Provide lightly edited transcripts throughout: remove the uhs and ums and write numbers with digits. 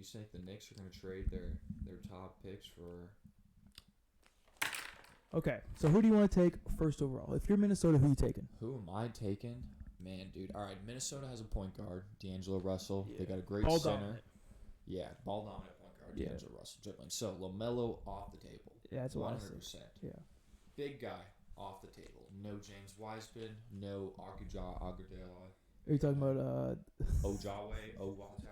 you think the Knicks are going to trade their top picks for? Okay, so who do you want to take first overall? If you're Minnesota, who are you taking? Who am I taking? Man, dude. All right, Minnesota has a point guard, D'Angelo Russell. Yeah. They got a great Ball center. dominant. Yeah, ball dominant point guard, Yeah. D'Angelo Russell. Dribbling. So LaMelo off the table. Yeah, that's what I 100%. said. Yeah. Big guy off the table. No James Wiseman. No Agudelo. Are you talking about Ojawe. Owata.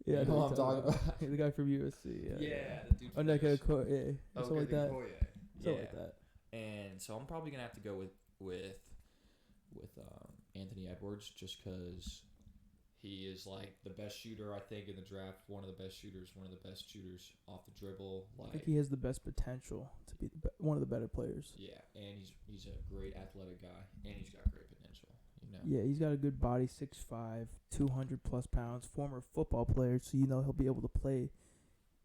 Yeah, You know what I'm talking about? the guy from USC. Yeah, the dude. Oh, from USC. yeah, something like that. Yeah. Something like that. And so I'm probably gonna have to go with Anthony Edwards just because he is like the best shooter I think in the draft. One of the best shooters off the dribble. I think he has the best potential to be one of the better players. Yeah, and he's a great athletic guy, and he's got great potential. You know. Yeah, he's got a good body, 6'5", 200+ pounds, former football player, so he'll be able to play.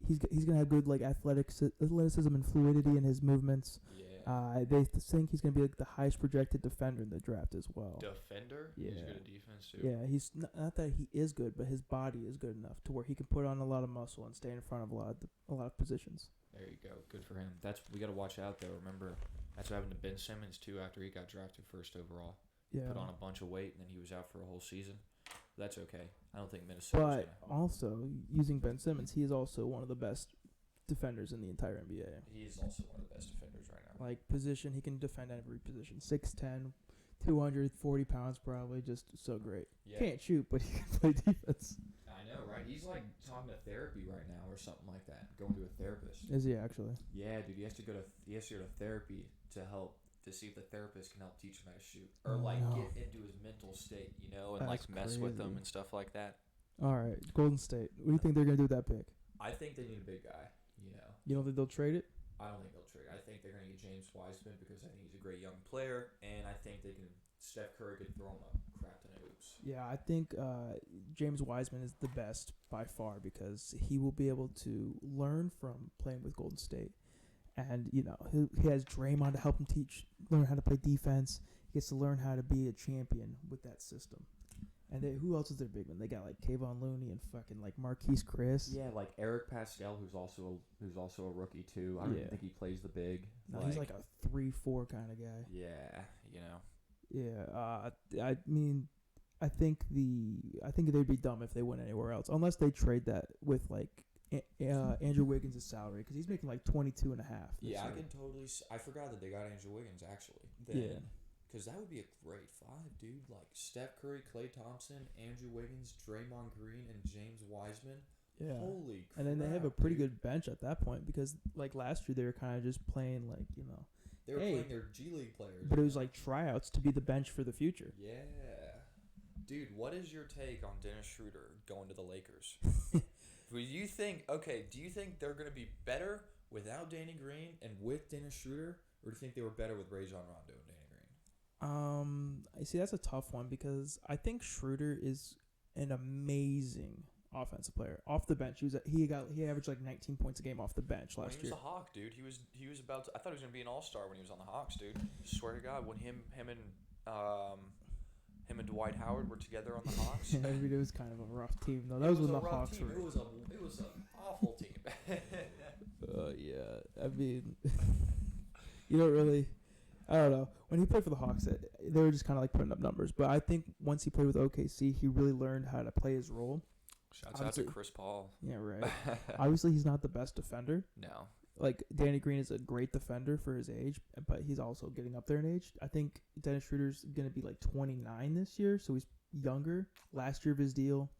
He's gonna have good like athleticism and fluidity in his movements. Yeah. They think he's gonna be like the highest projected defender in the draft as well. Defender. Yeah. He's good at defense too. Yeah, he's not that he is good, but his body is good enough to where he can put on a lot of muscle and stay in front of a lot of positions. There you go. Good for him. We got to watch out though. Remember, that's what happened to Ben Simmons too after he got drafted first overall. Yeah. Put on a bunch of weight and then he was out for a whole season. That's okay. I don't think Minnesota's But also, using Ben Simmons, he is also one of the best defenders in the entire NBA. He is also one of the best defenders right now. Like position, he can defend every position. 6'10", 240 pounds probably, just so great. Yeah. Can't shoot, but he can play defense. I know, right? He's like talking to therapy right now or something like that. Going to a therapist. Is he actually? Yeah, dude. He has to go to therapy to see if the therapist can help teach him how to shoot or get into his mental state, and That's mess with crazy. him and stuff like that. All right, Golden State. What do you think they're gonna do with that pick? I think they need a big guy. You don't think they'll trade it? I don't think they'll trade. I think they're going to get James Wiseman because I think he's a great young player, and I think Steph Curry could throw him a crap ton of hoops. Yeah, I think James Wiseman is the best by far because he will be able to learn from playing with Golden State. And, he has Draymond to help him learn how to play defense. He gets to learn how to be a champion with that system. And who else is their big man? They got like Kayvon Looney and fucking like Marquise Chris. Yeah, like Eric Pascal, who's also a rookie too. I don't think he plays the big. No, he's like a 3-4 kind of guy. Yeah, Yeah, I mean, I think they'd be dumb if they went anywhere else, unless they trade that with like Andrew Wiggins' salary because he's making like 22.5. Yeah, I can totally. I forgot that they got Andrew Wiggins actually. Yeah. Because that would be a great five, dude. Like Steph Curry, Klay Thompson, Andrew Wiggins, Draymond Green, and James Wiseman. Yeah. Holy crap. And then they have a pretty good bench at that point because, like, last year they were kind of just playing, like, They were playing their G League players. But it was like tryouts to be the bench for the future. Yeah. Dude, what is your take on Dennis Schroeder going to the Lakers? Do you think they're going to be better without Danny Green and with Dennis Schroeder? Or do you think they were better with Rajon Rondo and Danny Green? I see that's a tough one because I think Schroeder is an amazing offensive player. Off the bench, he averaged like 19 points a game off the bench last year. He was a Hawk, dude. He was about to. I thought he was gonna be an all-star when he was on the Hawks, dude. Swear to God, when him and Dwight Howard were together on the Hawks. I mean, it was kind of a rough team though. That was when the Hawks were. It was an awful team. Yeah, I mean, you don't really. I don't know. When he played for the Hawks, they were just kind of like putting up numbers. But I think once he played with OKC, he really learned how to play his role. Shouts out to Chris Paul. Yeah, right. Obviously, he's not the best defender. No. Like, Danny Green is a great defender for his age, but he's also getting up there in age. I think Dennis Schroeder's going to be like 29 this year, so he's younger. Last year of his deal,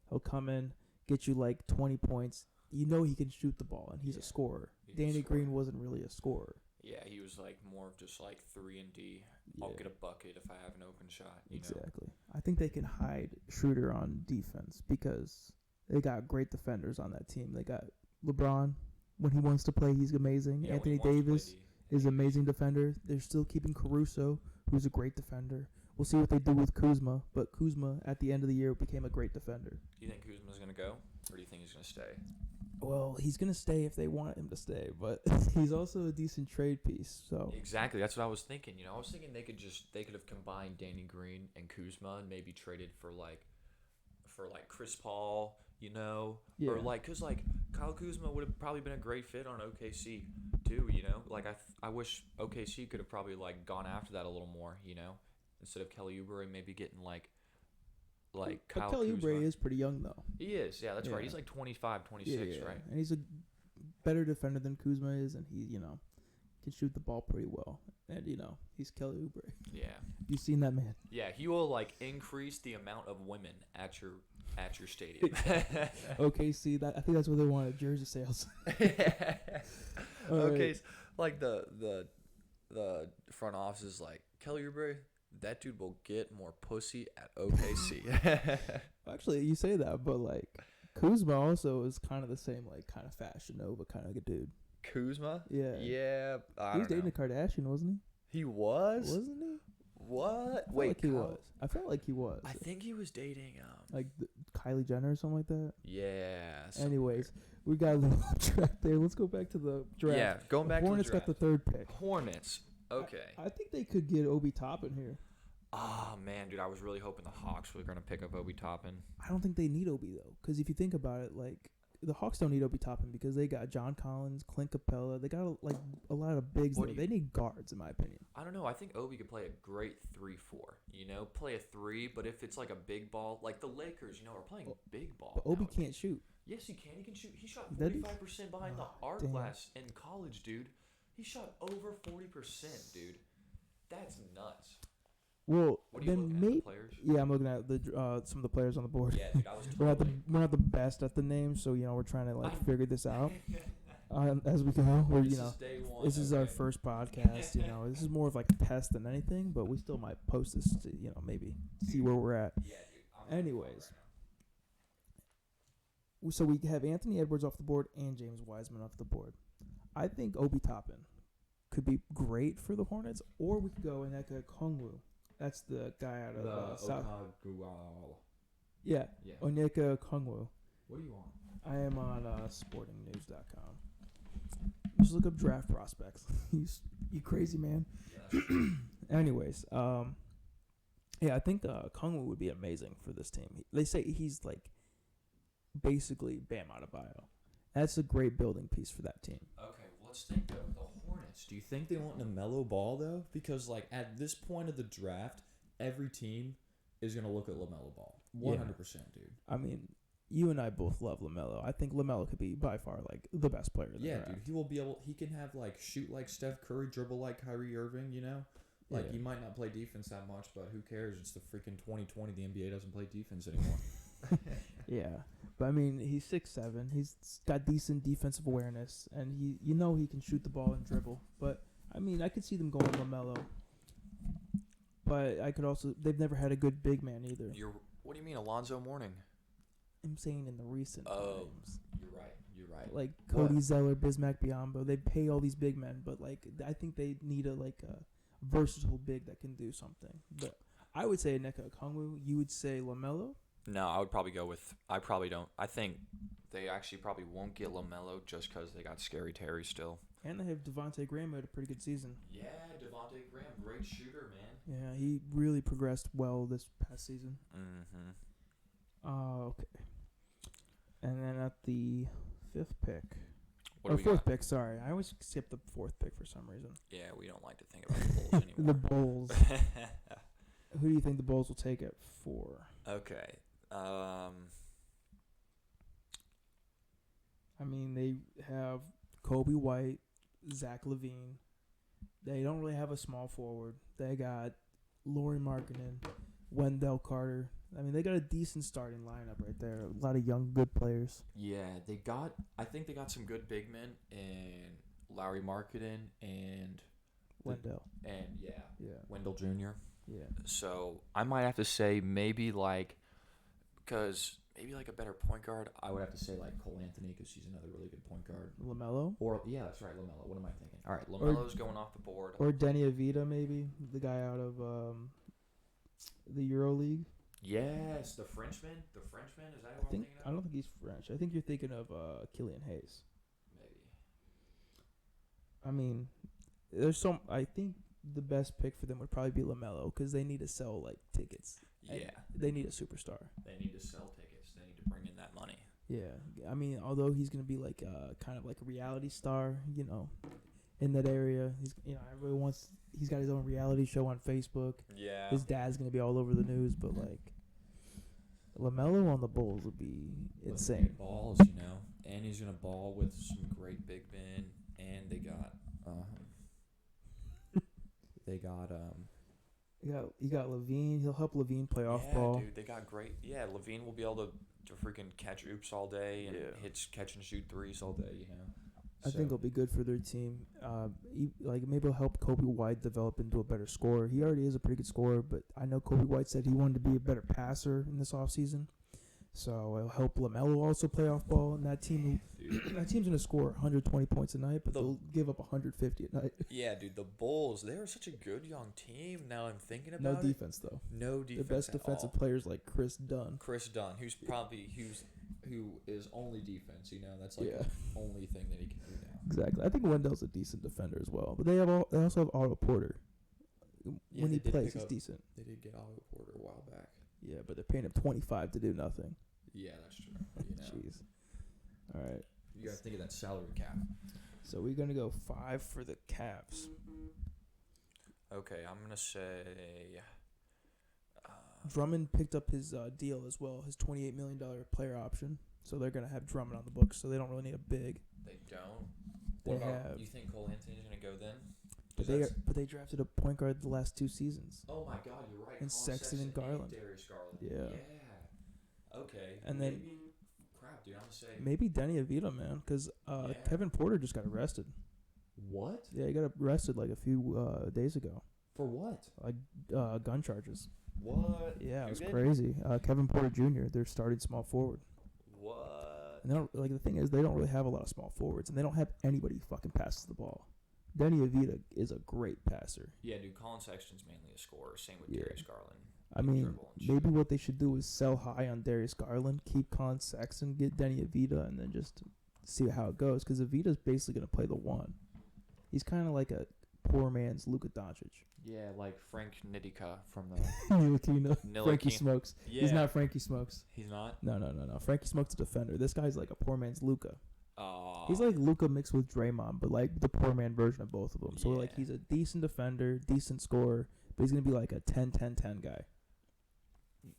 he'll come in, get you like 20 points. He can shoot the ball, and he's a scorer. Danny Green wasn't really a scorer. Yeah, he was like more of just like 3-and-D. I'll get a bucket if I have an open shot. Exactly. I think they can hide Schroeder on defense because they got great defenders on that team. They got LeBron. When he wants to play, he's amazing. Yeah, Anthony Davis is an amazing defender. They're still keeping Caruso, who's a great defender. We'll see what they do with Kuzma, but Kuzma at the end of the year became a great defender. Do you think Kuzma's going to go, or do you think he's going to stay? Well, he's going to stay if they want him to stay, but he's also a decent trade piece. So exactly, that's what I was thinking. I was thinking they could have combined Danny Green and Kuzma and maybe traded for Chris Paul you know, Yeah. or like, cause like Kyle Kuzma would have probably been a great fit on OKC too, you know. Like I wish OKC could have probably like gone after that a little more, you know, instead of Kelly Oubre maybe getting like But Kyle Kelly Kuzma. Oubre is pretty young though. He is, yeah, that's right. Yeah. He's like 25, 26, right? And he's a better defender than Kuzma is, and he, can shoot the ball pretty well. And he's Kelly Oubre. Yeah. You've seen that man. Yeah, he will like increase the amount of women at your stadium. OKC, I think that's what they wanted, jersey sales. All Okay, right. like the front office is like Kelly Oubre. That dude will get more pussy at OKC. Actually, you say that, but like Kuzma also is kind of the same, like kind of Fashion Nova kind of a dude. Kuzma? Yeah. Yeah. He was dating a Kardashian, wasn't He was? Wasn't he? What? I felt Wait, like he was. I felt like he was. I think he was dating like Kylie Jenner or something like that. Yeah. Anyways, we got a little track there. Let's go back to the draft. Yeah, going back Hornets to the draft. got the third pick. Hornets. Okay. I think they could get Obi Toppin here. Oh man, dude, I was really hoping the Hawks were gonna pick up Obi Toppin. I don't think they need Obi though, because if you think about it, like the Hawks don't need Obi Toppin because they got John Collins, Clint Capella. They got a lot of bigs there. They need guards, in my opinion. I don't know. I think Obi could play a great 3-4. You know, play a 3, but if it's like a big ball, like the Lakers, are playing big ball. But Obi nowadays. can't shoot. Yes, he can. He can shoot. He shot That he- 45% behind the art damn. class in college, dude. He shot over 40%, dude. That's nuts. Well, What are you then looking at, maybe. the players? Yeah, I'm looking at the some of the players on the board. Yeah, dude, I was We're not the best at the names, so we're trying to like I'm- figure this out as we go. We're This is day one. this is our okay. first podcast. This is more of like a test than anything, but we still might post this to maybe see where we're at. Yeah, dude. I'm Anyways, so we have Anthony Edwards off the board and James Wiseman off the board. I think Obi Toppin could be great for the Hornets, or we could go Onyeka Okongwu. That's the guy out of South. Yeah, Yeah. Onyeka Okongwu. What do you want? I am on sportingnews.com. Just look up draft prospects. You crazy man. Yeah, Anyways, I think Okongwu would be amazing for this team. They say he's like basically Bam Adebayo. That's a great building piece for that team. okay, well, let's think though. The Hornets. Do you think they want LaMelo Ball though? Because like at this point of the draft, every team is gonna look at LaMelo Ball. 100%, dude. I mean, you and I both love LaMelo. I think LaMelo could be by far like the best player in the draft. Dude. He will be able. He can have like shoot like Steph Curry, dribble like Kyrie Irving. Like Yeah. he might not play defense that much, but who cares? It's the freaking 2020. The NBA doesn't play defense anymore. Yeah, but I mean, he's 6'7". He's got decent defensive awareness, and he can shoot the ball and dribble. But I mean, I could see them going LaMelo. But I could also they've never had a good big man either. What do you mean, Alonzo Mourning? I'm saying in the recent times, You're right. You're right. like What? Cody Zeller, Bismack Biyombo, they pay all these big men, but like I think they need a versatile big that can do something. But I would say Onyeka Okongwu. You would say LaMelo. No, I would probably go with. I probably don't. I think they actually probably won't get LaMelo just because they got Scary Terry still. And they have Devontae Graham, who had a pretty good season. Yeah, Devontae Graham, great shooter, man. Yeah, he really progressed well this past season. Mm-hmm. Okay. And then at the fifth pick, What do we fourth got? pick. Sorry, I always skip the fourth pick for some reason. Yeah, we don't like to think about the Bulls The anymore. Bulls. Who do you think the Bulls will take at 4? Okay. I mean, they have Kobe White, Zach LaVine. They don't really have a small forward. They got Lauri Markkanen, Wendell Carter. I mean, they got a decent starting lineup right there. A lot of young, good players. Yeah, I think they got some good big men in Larry Markkanen and Wendell. Yeah. Wendell Jr. Yeah. So I might have to say maybe because maybe a better point guard. I would have to say Cole Anthony because he's another really good point guard. LaMelo? Or yeah, that's right, LaMelo. What am I thinking? All right, LaMelo's going off the board. Or Denny Avita, maybe. The guy out of the EuroLeague. Yes, the Frenchman. The Frenchman, is that who I'm thinking I of? don't think he's French. I think you're thinking of Killian Hayes. Maybe. I mean, I think the best pick for them would probably be LaMelo because they need to sell tickets. And Yeah. they need a superstar. They need to sell tickets. They need to bring in that money. Yeah, I mean, although he's gonna be like kind of like a reality star, in that area. Everyone wants. He's got his own reality show on Facebook. Yeah. His dad's gonna be all over the news, but like LaMelo on the Bulls would be insane. Balls, and he's gonna ball with some great big men, and they got You got Levine. He'll help Levine play off ball. dude, they got great. Yeah, Levine will be able to freaking catch oops all day and catch and shoot threes all day. I think it'll be good for their team. Maybe it'll help Kobe White develop into a better scorer. He already is a pretty good scorer, but I know Kobe White said he wanted to be a better passer in this offseason. So it'll help LaMelo also play off ball, and that team's gonna score 120 points a night, but they'll give up 150 at night. Yeah, dude, the Bulls, they are such a good young team. Now I'm thinking about no it. defense though. No defense. The best defensive players like Chris Dunn. Who is only defense. That's like the only thing that he can do now. Exactly. I think Wendell's a decent defender as well, but they also have Otto Porter. When he plays, he's decent. They did get Otto Porter a while back. Yeah, but they're paying him $25 to do nothing. Yeah, that's true. Jeez. All right. You gotta think of that salary cap. So we're gonna go 5 for the Cavs. Okay, I'm gonna say. Drummond picked up his deal as well, his $28 million player option. So they're gonna have Drummond on the books. So they don't really need a big. They don't. You think Cole Anthony's gonna go then? But they drafted a point guard the last 2 seasons. Oh my God, you're right. And Sexton and Garland. Darius Garland. Yeah. Okay. And then crap, dude. I'm gonna say maybe Denny Avita, man, because Kevin Porter just got arrested. What? Yeah, he got arrested like a few days ago. For what? Like gun charges. What? Yeah, it was crazy. Kevin Porter Jr., their starting small forward. What? And they don't, the thing is, they don't really have a lot of small forwards, and they don't have anybody who fucking passes the ball. Denny Avita is a great passer. Yeah, dude, Colin Sexton's mainly a scorer. Same with Darius Garland. I mean, maybe what they should do is sell high on Darius Garland, keep Colin Sexton, get Denny Avita, and then just see how it goes. Because Avita's basically going to play the 1. He's kind of like a poor man's Luka Doncic. Yeah, like Frank Ntilikina from the Ntilikina. Frankie Smokes. Yeah. He's not Frankie Smokes. He's not? No. Frankie Smokes is a defender. This guy's like a poor man's Luka. Oh. He's like Luka mixed with Draymond, but like the poor man version of both of them. So like he's a decent defender, decent scorer, but he's going to be like a 10-10-10 guy.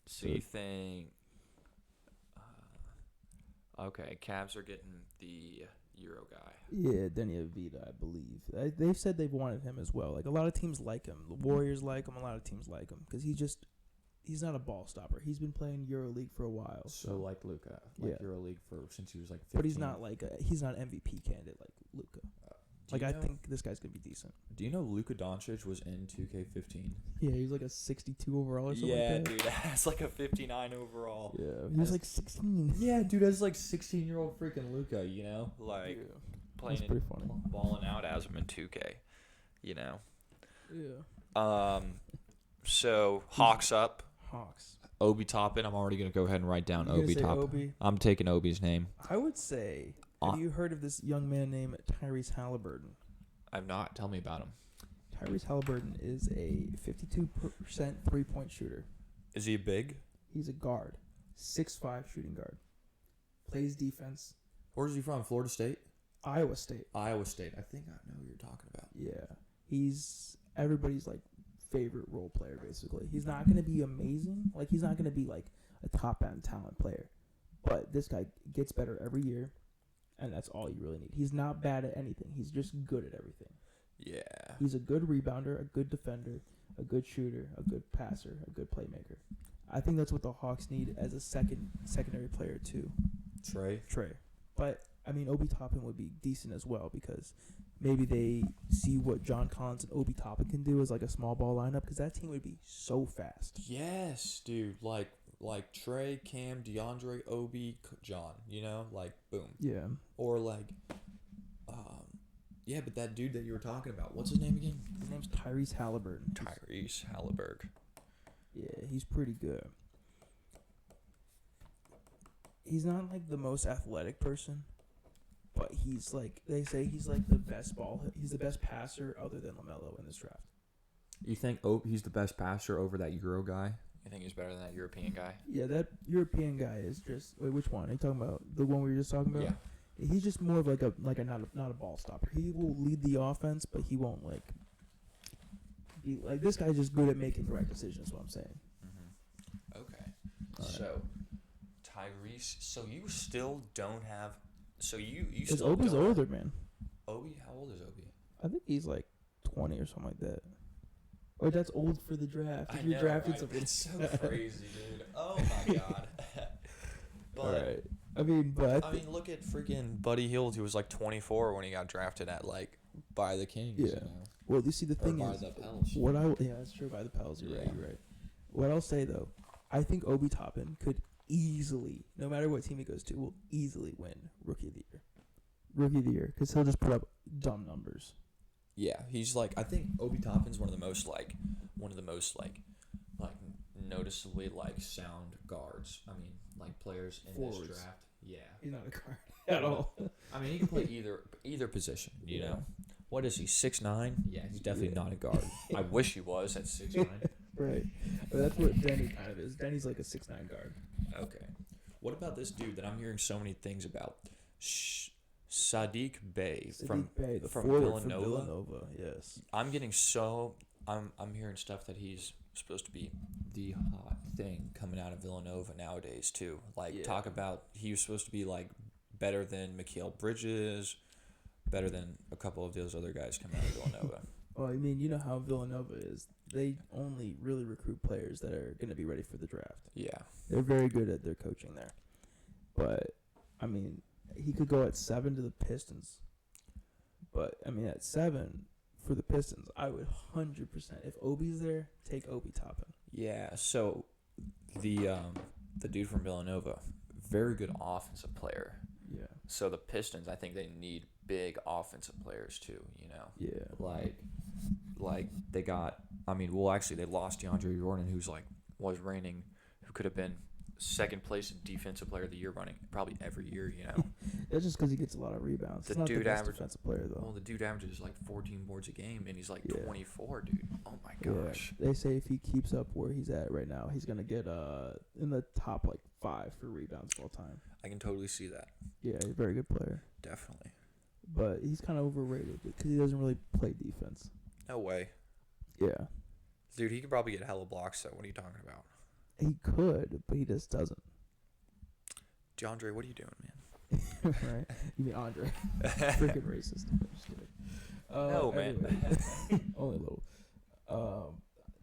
So you think... okay, Cavs are getting the Euro guy. Yeah, Denny Avita, I believe. They've said they've wanted him as well. Like, a lot of teams like him. The Warriors like him. A lot of teams like him. Because he's not a ball stopper. He's been playing EuroLeague for a while. So like Luka. EuroLeague since he was like 15. But he's not like he's not an MVP candidate like Luka. I think this guy's going to be decent. Do you know Luka Doncic was in 2K15? Yeah, he was like a 62 overall or something like that. Yeah, dude, that's like a 59 overall. Yeah, he was like 16. Yeah, dude, that's like 16-year-old freaking Luka, Like, playing pretty funny. Balling out as him in 2K, Yeah. So, Hawks up. Hawks. Obi Toppin. I'm already going to go ahead and write down Obi Toppin. I'm taking Obi's name. I would say... Have you heard of this young man named Tyrese Halliburton? I've not. Tell me about him. Tyrese Halliburton is a 52% three-point shooter. Is he big? He's a guard. 6'5" shooting guard. Plays defense. Where's he from? Florida State? Iowa State. Iowa State. I think I know who you're talking about. Yeah. He's everybody's, like, favorite role player, basically. He's not going to be amazing. Like, he's not going to be, like, a top-end talent player. But this guy gets better every year. And that's all you really need. He's not bad at anything. He's just good at everything. Yeah. He's a good rebounder, a good defender, a good shooter, a good passer, a good playmaker. I think that's what the Hawks need as a secondary player too. Trey. But, I mean, Obi Toppin would be decent as well because maybe they see what John Collins and Obi Toppin can do as like a small ball lineup because that team would be so fast. Yes, dude. Like Trey, Cam, DeAndre, Obi, John, like boom. Yeah. Or like, but that dude that you were talking about, what's his name again? His name's Tyrese Halliburton. Tyrese Halliburton. Yeah, he's pretty good. He's not like the most athletic person, but he's like, they say he's like the best he's the best passer other than LaMelo in this draft. You think he's the best passer over that Euro guy You think he's better than that European guy? Yeah, that European guy is just. Wait, which one? Are you talking about the one we were just talking about? Yeah. He's just more of like a not a ball stopper. He will lead the offense, but he won't be like this guy's just good at making the right decisions. Is what I'm saying. Mm-hmm. Okay. All right. So Tyrese. So you still don't have. So you Because still Obi's don't older, man. Obi, how old is Obi? I think he's like 20 or something like that. Or that's old for the draft. If you know, drafted right? something. It's so crazy, dude. Oh my god. But All right. I mean, but I mean, look at freaking Buddy Hield. He was like 24 when he got drafted at by the Kings. Yeah. You know? well, you see, the Or thing by is, the Pels. yeah, that's true by the Pels. You're right. Yeah. You're right. What I'll say though, I think Obi Toppin could easily, no matter what team he goes to, will easily win Rookie of the Year. Rookie of the Year, because he'll just put up dumb numbers. Yeah, he's like, I think Obi Toppin's one of the most noticeably sound guards. I mean, players in Forwards. this draft. Yeah. He's not a guard at all. I mean, he can play either position. You know, what is he? 6'9"? Yeah, he's definitely Yeah. not a guard. I wish he was at 6'9". Right. But that's what Denny kind of is. Denny's like a 6'9" guard. Okay. What about this dude that I'm hearing so many things about? Sadiq Bey from Bey, the from forward Villanova. For Villanova, yes. I'm getting I'm hearing stuff that he's supposed to be the hot thing coming out of Villanova nowadays too. Talk about he was supposed to be better than Mikal Bridges, better than a couple of those other guys coming out of Villanova. Well, I mean, you know how Villanova is. They only really recruit players that are going to be ready for the draft. Yeah. They're very good at their coaching there. But, I mean, he could go at 7 to the Pistons. But, I mean, at 7 for the Pistons, I would 100%. If Obi's there, take Obi Toppin. Yeah, so the dude from Villanova, very good offensive player. Yeah. So the Pistons, I think they need big offensive players too, you know. Yeah. They got they lost DeAndre Jordan who could have been second place in defensive player of the year running probably every year, you know. That's just because he gets a lot of rebounds. The He's not dude the best average- defensive player, though. Well, the dude averages 14 boards a game and he's Yeah. 24, dude. Oh my Yeah. gosh. They say if he keeps up where he's at right now, he's going to get in the top 5 for rebounds of all time. I can totally see that. Yeah, he's a very good player. Definitely. But he's kind of overrated because he doesn't really play defense. No way. Yeah. Dude, he could probably get hella blocks though. What are you talking about? He could, but he just doesn't. DeAndre, what are you doing, man? Right? You mean Andre. Freaking racist. I'm just kidding. No, man. Anyway. Only a little.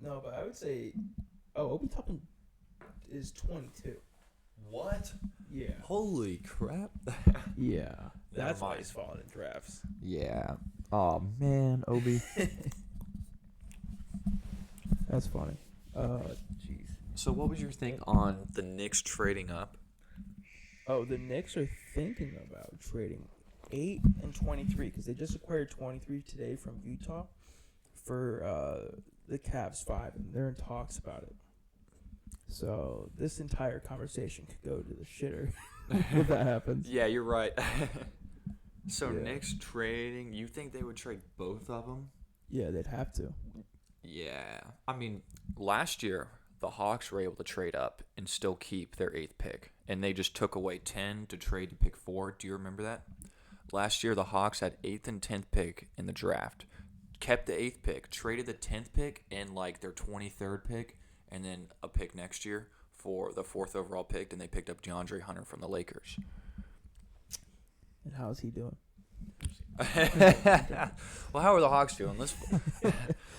No, but I would say, Obi Toppin is 22. What? Yeah. Holy crap. Yeah. Never That's why mind. he's falling in drafts. Yeah. Oh, man, Obi. That's funny. Jeez. So what was your thing on the Knicks trading up? Oh, the Knicks are thinking about trading 8 and 23 because they just acquired 23 today from Utah for the Cavs 5, and they're in talks about it. So this entire conversation could go to the shitter if that happens. Yeah, you're right. So Yeah. Knicks trading, you think they would trade both of them? Yeah, they'd have to. Yeah. I mean, last year, the Hawks were able to trade up and still keep their 8th pick. And they just took away 10 to trade to pick 4. Do you remember that? Last year, the Hawks had 8th and 10th pick in the draft. Kept the 8th pick, traded the 10th pick and their 23rd pick, and then a pick next year for the 4th overall pick, and they picked up DeAndre Hunter from the Lakers. And how's he doing? Well, how are the Hawks doing?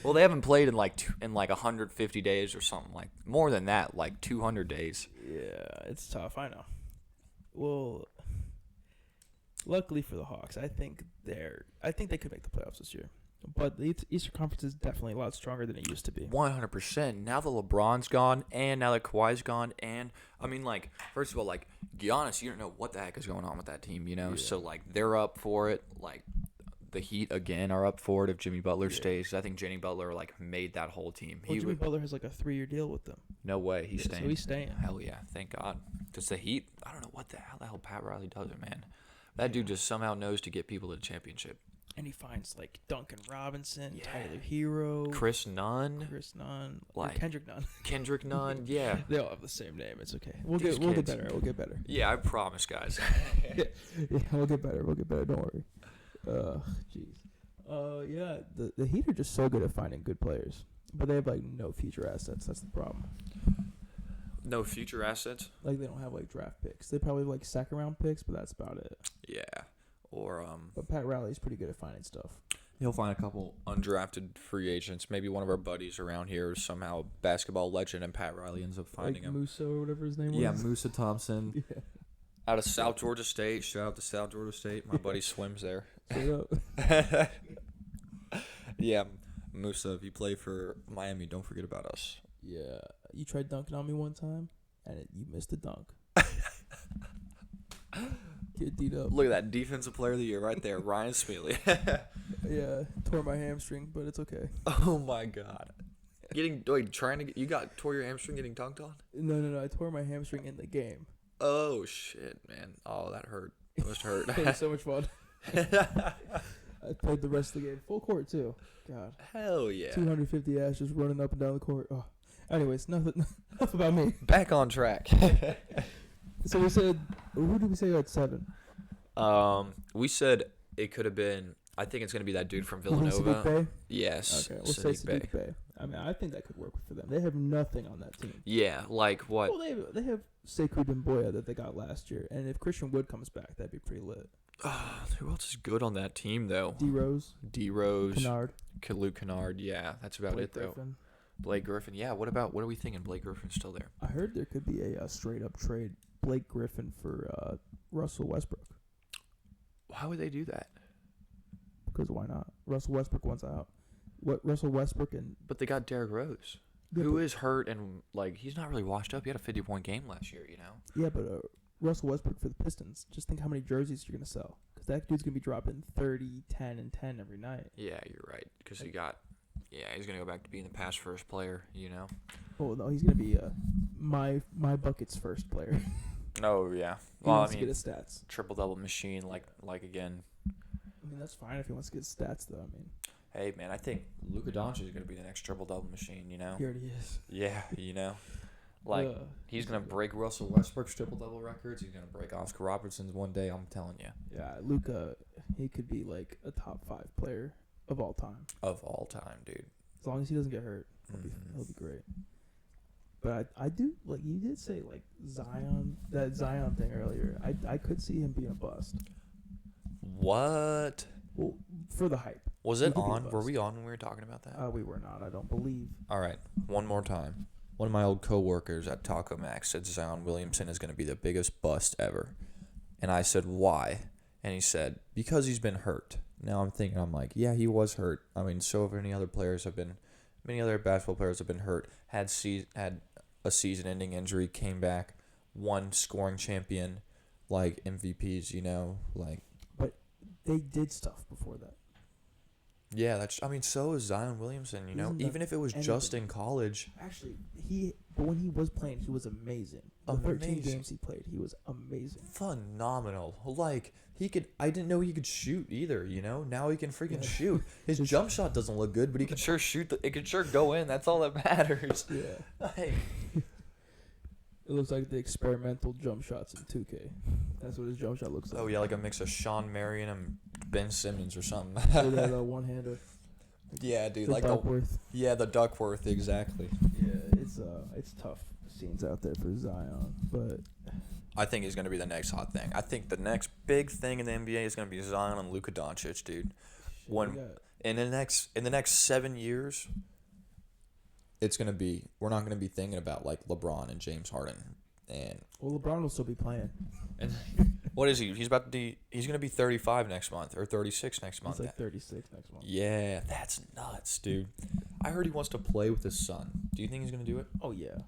Well, they haven't played in 150 days or something, more than that, 200 days. Yeah, it's tough. I know. Well, luckily for the Hawks, I think they could make the playoffs this year. But the Eastern Conference is definitely a lot stronger than it used to be. 100%. Now that LeBron's gone, and now that Kawhi's gone, and first of all, Giannis, you don't know what the heck is going on with that team, you know. Yeah. So they're up for it. The Heat again are up for it if Jimmy Butler stays. I think Jimmy Butler made that whole team. Well, Jimmy Butler has a 3-year deal with them. No way, he's staying. So he's staying. Hell yeah, thank God. Because the Heat, I don't know how the hell Pat Riley does it, man. That dude just somehow knows to get people to the championship. And he finds like Duncan Robinson, Yeah. Tyler Hero, Chris Nunn, Chris Nunn, or like Kendrick Nunn. Kendrick Nunn. Yeah. They all have the same name. It's okay. We'll These get kids. better. We'll get better. Yeah, I promise, guys. Yeah, we'll get better. We'll get better. Don't worry. Jeez. Yeah. The Heat are just so good at finding good players, but they have like no future assets. That's the problem. No future assets. Like they don't have like draft picks. They probably have, like second round picks, but that's about it. Yeah. Or But Pat Riley's pretty good at finding stuff. he'll find a couple undrafted free agents. Maybe one of our buddies around here is somehow a basketball legend, and Pat Riley ends up finding like him. Musso or whatever his name Yeah, was. Musa Thompson. Yeah. Out of South Georgia State. Shout out to South Georgia State. My buddy swims there. Straight up. Yeah, Musa, if you play for Miami, don't forget about us. Yeah. You tried dunking on me one time, and you missed a dunk. Get beat up. Look at that defensive player of the year right there, Ryan Smealy. Yeah, tore my hamstring, but it's okay. Oh my God. You tore your hamstring getting dunked on? No. I tore my hamstring in the game. Oh shit, man. Oh, that hurt. It must hurt. It was so much fun. I played the rest of the game. Full court, too. God. Hell yeah. 250 ass just running up and down the court. Oh. Anyways, enough about me. Back on track. So we said, who did we say had 7? We said it could have been. I think it's gonna be that dude from You think Sadiq Villanova. Bey? Yes. Okay, we'll say Sadiq Bey. I mean, I think that could work for them. They have nothing on that team. Yeah, like what? Well, they have Sekou Doumbouya that they got last year, and if Christian Wood comes back, that'd be pretty lit. Who else is good on that team though? D Rose, D Rose, Kennard, Luke Kennard. Yeah, that's about Blake it though. Griffin. Blake Griffin. Yeah. What are we thinking? Blake Griffin's still there. I heard there could be a straight up trade Blake Griffin for Russell Westbrook. Why would they do that? Because why not? Russell Westbrook wants out. What Russell Westbrook and But they got Derrick Rose, yeah, who but, is hurt and like he's not really washed up. He had a 50-point game last year. You know. yeah, but Russell Westbrook for the Pistons. Just think how many jerseys you're gonna sell. Because that dude's gonna be dropping 30, 10, and 10 every night. Yeah, you're right. Because he's gonna go back to being the pass first player. You know. Oh no, he's gonna be my buckets first player. Oh yeah. He Well, wants I to mean, get his stats. triple double machine. Like again. I mean, that's fine if he wants to get his stats, though. I mean, Hey man, I think Luka Doncic is gonna be the next triple double machine. You know. he already is. Yeah. You know. Like he's gonna break Russell Westbrook's triple double records. He's gonna break Oscar Robertson's one day. I'm telling you. Yeah, Luka, he could be like a top 5 player of all time. Of all time, dude. As long as he doesn't get hurt, he'll be great. But I do, like you did say, like that Zion thing earlier. I could see him being a bust. What? Well, for the hype. Was He it could be a on? Were bust. we on when we were talking about that? We were not. I don't believe. All right, one more time. One of my old coworkers at Taco Max said Zion Williamson is going to be the biggest bust ever. And I said, why? And he said, because he's been hurt. Now I'm like, yeah, he was hurt. I mean, so many other basketball players have been hurt, had a season-ending injury, came back, won scoring champion, like MVPs, you know, like. But they did stuff before that. Yeah, so is Zion Williamson, you know, Isn't even if it was just in college. Actually, but when he was playing, he was amazing. The 13 Amazing. games he played, he was amazing. Phenomenal. Like, I didn't know he could shoot either, you know? Now he can freaking Yeah. shoot. His jump shot doesn't look good, but he can sure shoot. It can sure go in. That's all that matters. Yeah. Like, It looks like the experimental jump shots in 2K. That's what his jump shot looks like. oh, yeah, like a mix of Sean Marion and Ben Simmons or something. Or that one-hander. Yeah, dude. The Like, Duckworth. the Duckworth, exactly. Yeah, it's tough scenes out there for Zion, but I think he's going to be the next hot thing. I think the next big thing in the NBA is going to be Zion and Luka Doncic, dude. In the next 7 years, we're not going to be thinking about like LeBron and James Harden and LeBron will still be playing. and what is he? He's going to be 35 next month or 36 next month. He's like 36 next month. Yeah, that's nuts, dude. I heard he wants to play with his son. Do you think he's going to do it? Oh yeah,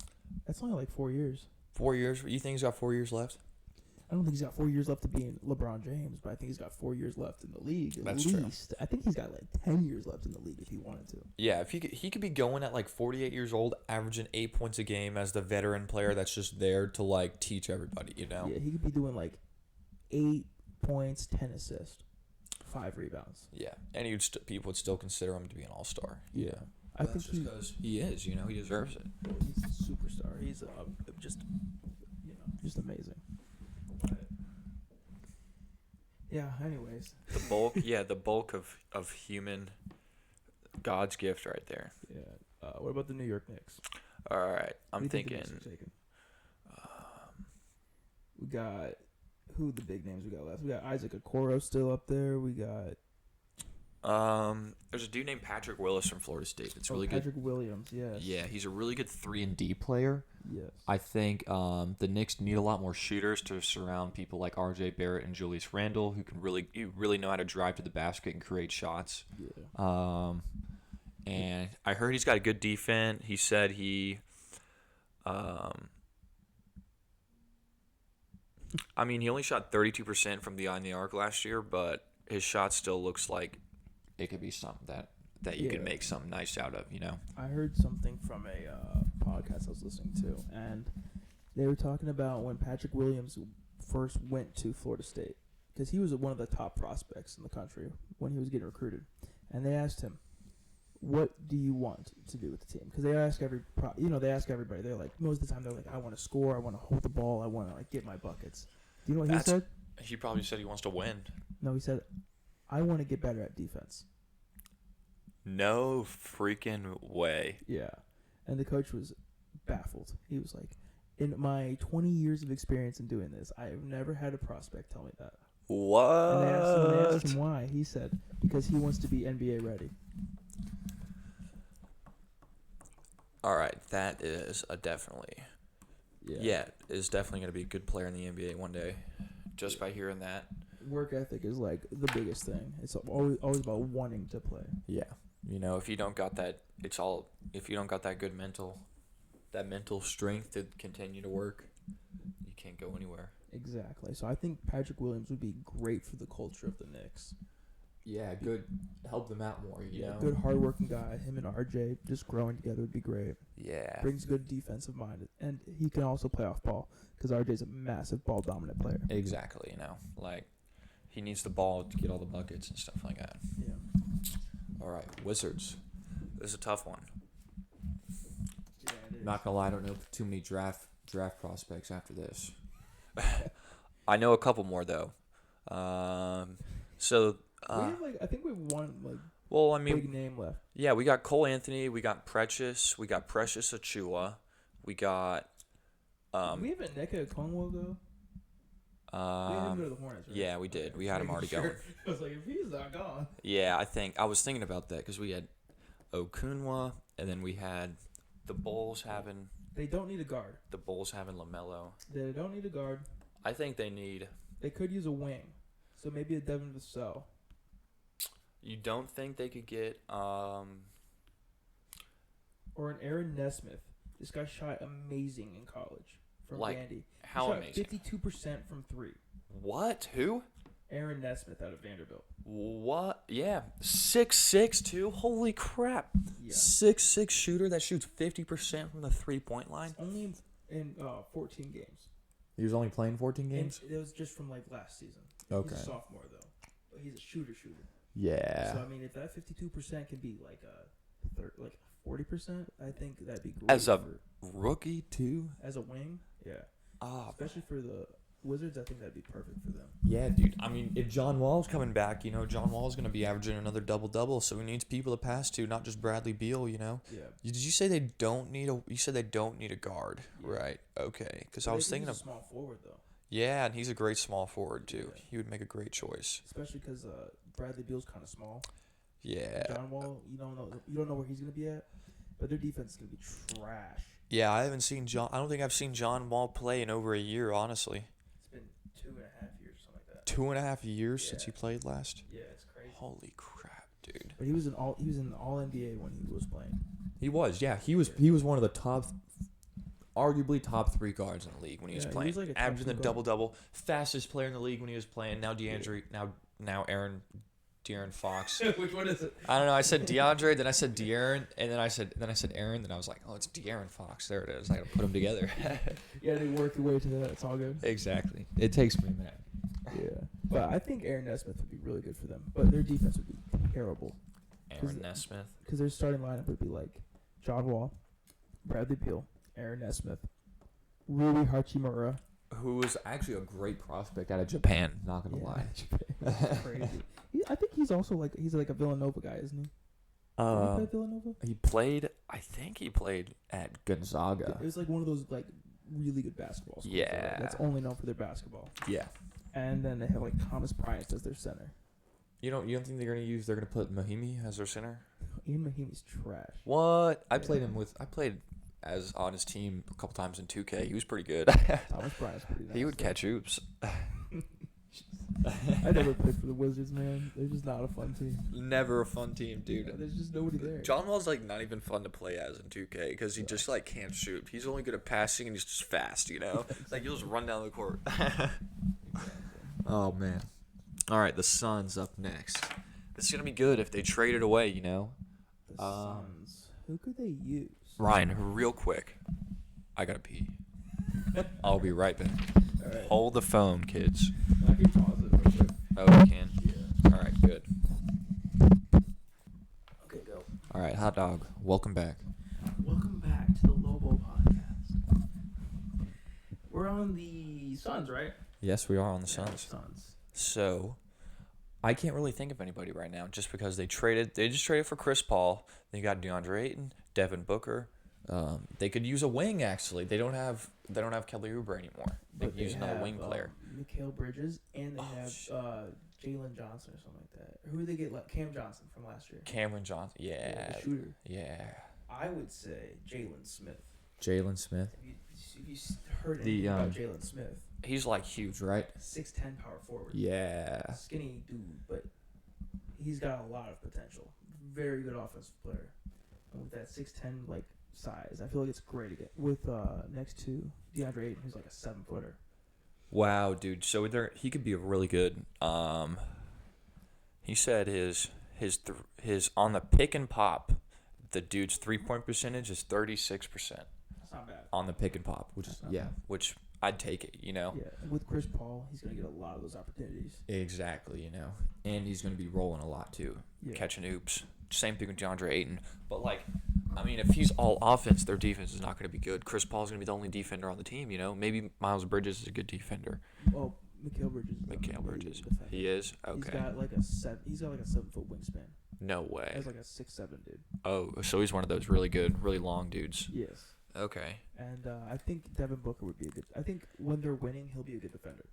that's only like 4 years. 4 years? You think he's got 4 years left? I don't think he's got 4 years left to be in LeBron James, but I think he's got 4 years left in the league. That's at true. least. I think he's got like 10 years left in the league if he wanted to. Yeah, if he could be going at like 48 years old, averaging 8 points a game as the veteran player that's just there to like teach everybody, you know? Yeah, he could be doing like 8 points, 10 assists. 5 rebounds. Yeah, and people would still consider him to be an all-star. Yeah. I That's think just because he is. He deserves it. he's a superstar. He's just, just amazing. Yeah. Anyways. The bulk of human God's gift right there. Yeah. What about the New York Knicks? All right, I'm Who do you think the thinking. Knicks are taking? We got who the big names we got left? We got Isaac Okoro still up there. We got There's a dude named Patrick Willis from Florida State. It's really Patrick Williams. Yes. Yeah, he's a really good 3-and-D player. Yes. I think the Knicks need a lot more shooters to surround people like R.J. Barrett and Julius Randle, who can really know how to drive to the basket and create shots. Yeah. And I heard he's got a good defense. He said he he only shot 32% from beyond the arc last year, but his shot still looks like it could be something that you could make something nice out of, I heard something from a podcast I was listening to, and they were talking about when Patrick Williams first went to Florida State, because he was one of the top prospects in the country when he was getting recruited, and they asked him, "What do you want to do with the team?" Because they ask everybody. They're like, most of the time they're like, "I want to score. I want to hold the ball. I want to get my buckets." Do you know what he said? He probably said he wants to win. No, he said, "I want to get better at defense." No freaking way. Yeah. And the coach was baffled. He was like, "In my 20 years of experience in doing this, I have never had a prospect tell me that." What? And they asked him why. He said, because he wants to be NBA ready. All right, that is a definitely. Yeah, is definitely going to be a good player in the NBA one day. Just by hearing that. Work ethic is like the biggest thing. It's always about wanting to play. Yeah. If you don't got that, if you don't got that good mental strength to continue to work, you can't go anywhere. Exactly. So I think Patrick Williams would be great for the culture of the Knicks. Yeah, good. Help them out more, you know? Good, hardworking guy. Him and RJ just growing together would be great. Yeah. Brings good defensive mind. And he can also play off ball because RJ's a massive ball-dominant player. Exactly, he needs the ball to get all the buckets and stuff like that. Yeah. All right, Wizards. This is a tough one. Yeah, it is. Not gonna lie, I don't know too many draft prospects after this. I know a couple more, though. I think we have one big name left. Yeah, we got Cole Anthony, we got Precious Achua, we got we have a Nneka Okongwu though. We had him go to the Hornets, right? Yeah, we did. We had him already going. I was like, if he's not gone. Yeah, I was thinking about that because we had Okunwa, and then we had the Bulls having. They don't need a guard. The Bulls having LaMelo. They don't need a guard. I think they need. They could use a wing, so maybe a Devin Vassell. You don't think they could get or an Aaron Nesmith? This guy shot amazing in college from Vandy. How amazing? 52% from 3. What? Who? Aaron Nesmith out of Vanderbilt. What? Yeah, 6'6" too. Holy crap! Yeah. 6'6" shooter that shoots 50% from the 3-point line. Only in 14 games. He was only playing 14 games? And it was just from last season. Okay. He's a sophomore though, but he's a shooter. Yeah. So if that 52% can be 40%, I think that'd be great. As a rookie too. As a wing, yeah. Especially Especially for the Wizards, I think that'd be perfect for them. Yeah, dude. I mean, if John Wall's coming back, John Wall's going to be averaging another double-double, so he needs people to pass to, not just Bradley Beal, Yeah. Did you say they don't need a? You said they don't need a guard, right? Okay, because I was thinking of small forward though. Yeah, and he's a great small forward too. Yeah. He would make a great choice. Especially because Bradley Beal's kind of small. Yeah. John Wall, you don't know where he's gonna be at, but their defense is gonna be trash. Yeah, I haven't seen John. I don't think I've seen John Wall play in over a year, honestly. It's been 2.5 years, something like that. 2.5 years since he played last. Yeah, it's crazy. Holy crap, dude. But he was in all NBA when he was playing. He was, yeah. He was one of the arguably top 3 guards in the league when he was Yeah, he playing. was like a top Averaging the 2 guard. double-double. Fastest player in the league when he was playing. Now now De'Aaron Fox. Which one is it? I don't know. I said DeAndre, then I said De'Aaron, and then I said Aaron. Then I was like, oh, it's De'Aaron Fox. There it is. I gotta put them together. Yeah, they work your way to that. It's all good. Exactly. It takes me a minute. Yeah. But I think Aaron Nesmith would be really good for them. But their defense would be terrible Aaron Nesmith. because their starting lineup would be like John Wall, Bradley Beal, Aaron Nesmith, Rui Hachimura. Who was actually a great prospect out of Japan. Not gonna lie. That's crazy. I think he's also he's like a Villanova guy, isn't he? Did he play Villanova? He played. I think he played at. Gonzaga. It was like one of those like really good basketball schools. Yeah. That's only known for their basketball. Yeah. And then they have like Thomas Bryant as their center. You don't think they're gonna put Mahimi as their center? Ian Mahinmi's trash. What? I Yeah. played as on his team a couple times in 2K. He was pretty good. Thomas Bryant's pretty nice. He would though. catch oops. I never played for the Wizards, man. They're just not a fun team. Never a fun team, dude. Yeah, there's just nobody there. John Wall's like not even fun to play as in 2K because he just like can't shoot. He's only good at passing and he's just fast, you know. Like he'll just run down the court. Oh man. All right, the Suns up next. This is gonna be good if they trade it away, you know. The Suns. Who could they use? Ryan, real quick. I gotta pee. I'll be right back. All right. Hold the phone, kids. I can pause it real quick. Oh, you can. Yeah. All right, good. Okay, go. All right, hot dog. Welcome back. Welcome back to the Lobo Podcast. We're on the Suns, right? Yes, we are on the Yeah, Suns. Suns. So, I can't really think of anybody right now, just because they just traded for Chris Paul. They got DeAndre Ayton, Devin Booker. They could use a wing actually. They don't have Kelly Oubre anymore. They But could use another wing player. Mikal Bridges, and they Oh, have shit. Jalen Johnson or something like that. Who did they get? Like Cam Johnson from last year. Cameron Johnson. Yeah. The shooter. Yeah. I would say Jalen Smith. Jalen Smith. If you heard The, anything about Jalen Smith, He's like huge, Right. 6'10" power forward. Yeah. Skinny dude, but he's got a lot of potential. Very good offensive player. And with that 6'10" like size, I feel like it's great to get with next to DeAndre Ayton, who's like a 7-footer. Wow, dude. So he could be a really good. He said his on the pick and pop, the dude's 3-point percentage is 36%. That's not bad. On the pick and pop, which is That's not yeah. bad. Which I'd take it, you know. Yeah, and with Chris Paul, he's gonna get a lot of those opportunities. Exactly, you know. And he's going to be rolling a lot too. Yeah. Catching oops. Same thing with DeAndre Ayton. But like, I mean, if he's all offense, their defense is not going to be good. Chris Paul's going to be the only defender on the team, you know. Maybe Miles Bridges is a good defender. Oh, Mikal Bridges. Is a Mikal really Bridges. good defender. He is okay. He's got like a 7-foot wingspan. No way. He's like a 6'7" dude. Oh, so he's one of those really good, really long dudes. Yes. Okay. And I think Devin Booker would be a good. I think when they're winning, he'll be a good defender.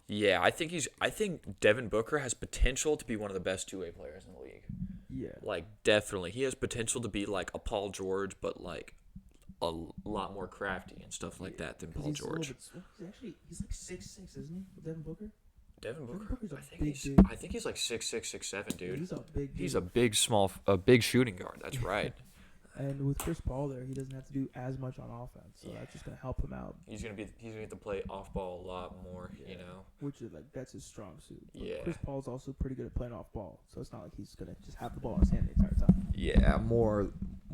Yeah, I think Devin Booker has potential to be one of the best two-way players in the league. Yeah. Like, definitely. He has potential to be like a Paul George, but like a lot more crafty and stuff like that than 'Cause Paul he's a little George. bit- he's like 6'6", isn't he? Devin Booker. Devin Devin Booker? Booker's a I think big he's dude. I think he's like 6'6", 6'7", dude. He's a big. Dude. He's a big shooting guard. That's right. And with Chris Paul there, he doesn't have to do as much on offense, so that's just gonna help him out. He's gonna have to play off ball a lot more, you know. Which is like that's his strong suit. But Yeah. Chris Paul's also pretty good at playing off ball, so it's not like he's gonna just have the ball in his hand the entire time. Yeah, more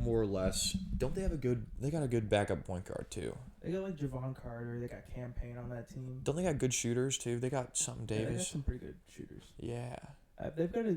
or less. Don't they have they got a good backup point guard too. They got like Javon Carter, they got Cam Payne on that team. Don't they got good shooters too? They got something Yeah, they got Davis. some pretty good shooters. Yeah. They've got a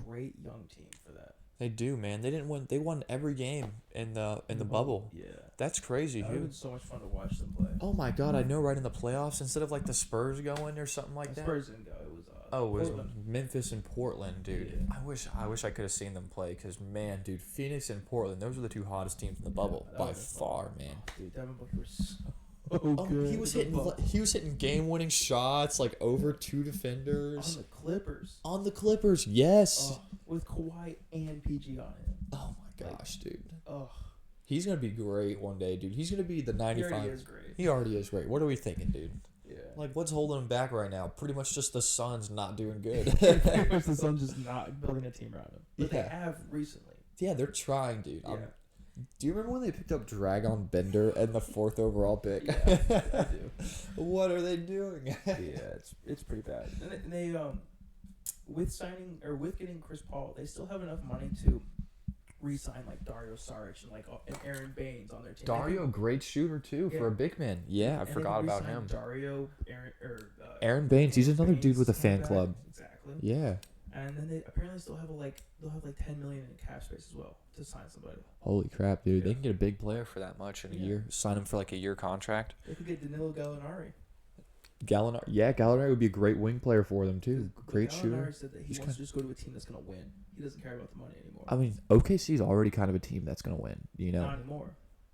great young team for that. They do, man. They won every game in the bubble. Yeah. That's crazy, That would have dude. been so much fun to watch them play. Oh my god, I know, right in the Playoffs instead of like the Spurs going or something like The that. Spurs didn't go. It was Oh, it was Portland. Memphis and Portland, dude. Yeah. I wish I could have seen them play because man, dude, Phoenix and Portland, those were the two hottest teams in the bubble that by would've been far, fun. man. Dude, Devin Booker was so Oh, good. he was in the hitting game-winning shots like over two on defenders the Clippers. on the Clippers. Yes. With Kawhi and PG on it. Oh my gosh, dude. Oh, He's gonna be great one day, dude. He's gonna be the he 95. already is great. He already is great. What are we thinking, dude? Yeah. Like, what's holding him back right now? Pretty much just the Suns not doing good. Pretty much the Suns just not building a team around him. But they Yeah. have recently. Yeah, they're trying, dude. Yeah. Do you remember when they picked up Dragon Bender and the 4th overall pick? Yeah, I do. What are they doing? Yeah, it's pretty bad. And they with signing or with getting Chris Paul, they still have enough money to re-sign like Dario Saric and like and Aaron Baines on their team. Dario, great shooter too for Yeah. a big man. Yeah, I And they forgot could about re-sign him. Dario, Aaron Baines, he's another dude with a coming fan back. club. Exactly. Yeah. And then they apparently still have they'll have like 10 million in cap space as well to sign somebody. Holy crap, dude! They Yeah. can get a big player for that much in a Yeah. year. Sign him for like a year contract. They could get Danilo Gallinari. Gallinari would be a great wing player for them too. But Great Gallinari shooter. said that he He's wants to just go to a team that's gonna win. He doesn't care about the money anymore. I mean, OKC's already kind of a team that's gonna win. You know, Not anymore.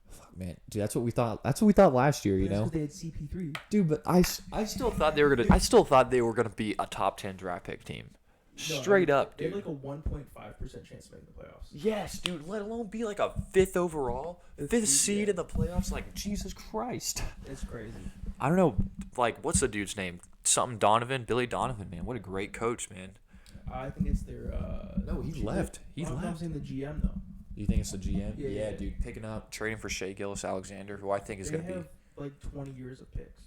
fuck man, dude. That's what we thought. That's what we thought last year. You That's know, 'cause they had CP3. dude. But I still thought they were gonna. I still thought they were gonna be a top 10 draft pick team. Straight up, They have dude. like a 1.5% chance of making the playoffs. Yes, dude. Let alone be like a 5th overall, 5th seed yeah. in the playoffs. Like Jesus Christ. It's crazy. I don't know. Like, what's the dude's name? Something Donovan. Billy Donovan, man. What a great coach, man. I think it's their. No, he left. He I'm left. saying the GM though. You think it's the GM? Yeah. Dude. Picking up, trading for Shea Gilgeous-Alexander, who I think is They gonna be. have like 20 years of picks.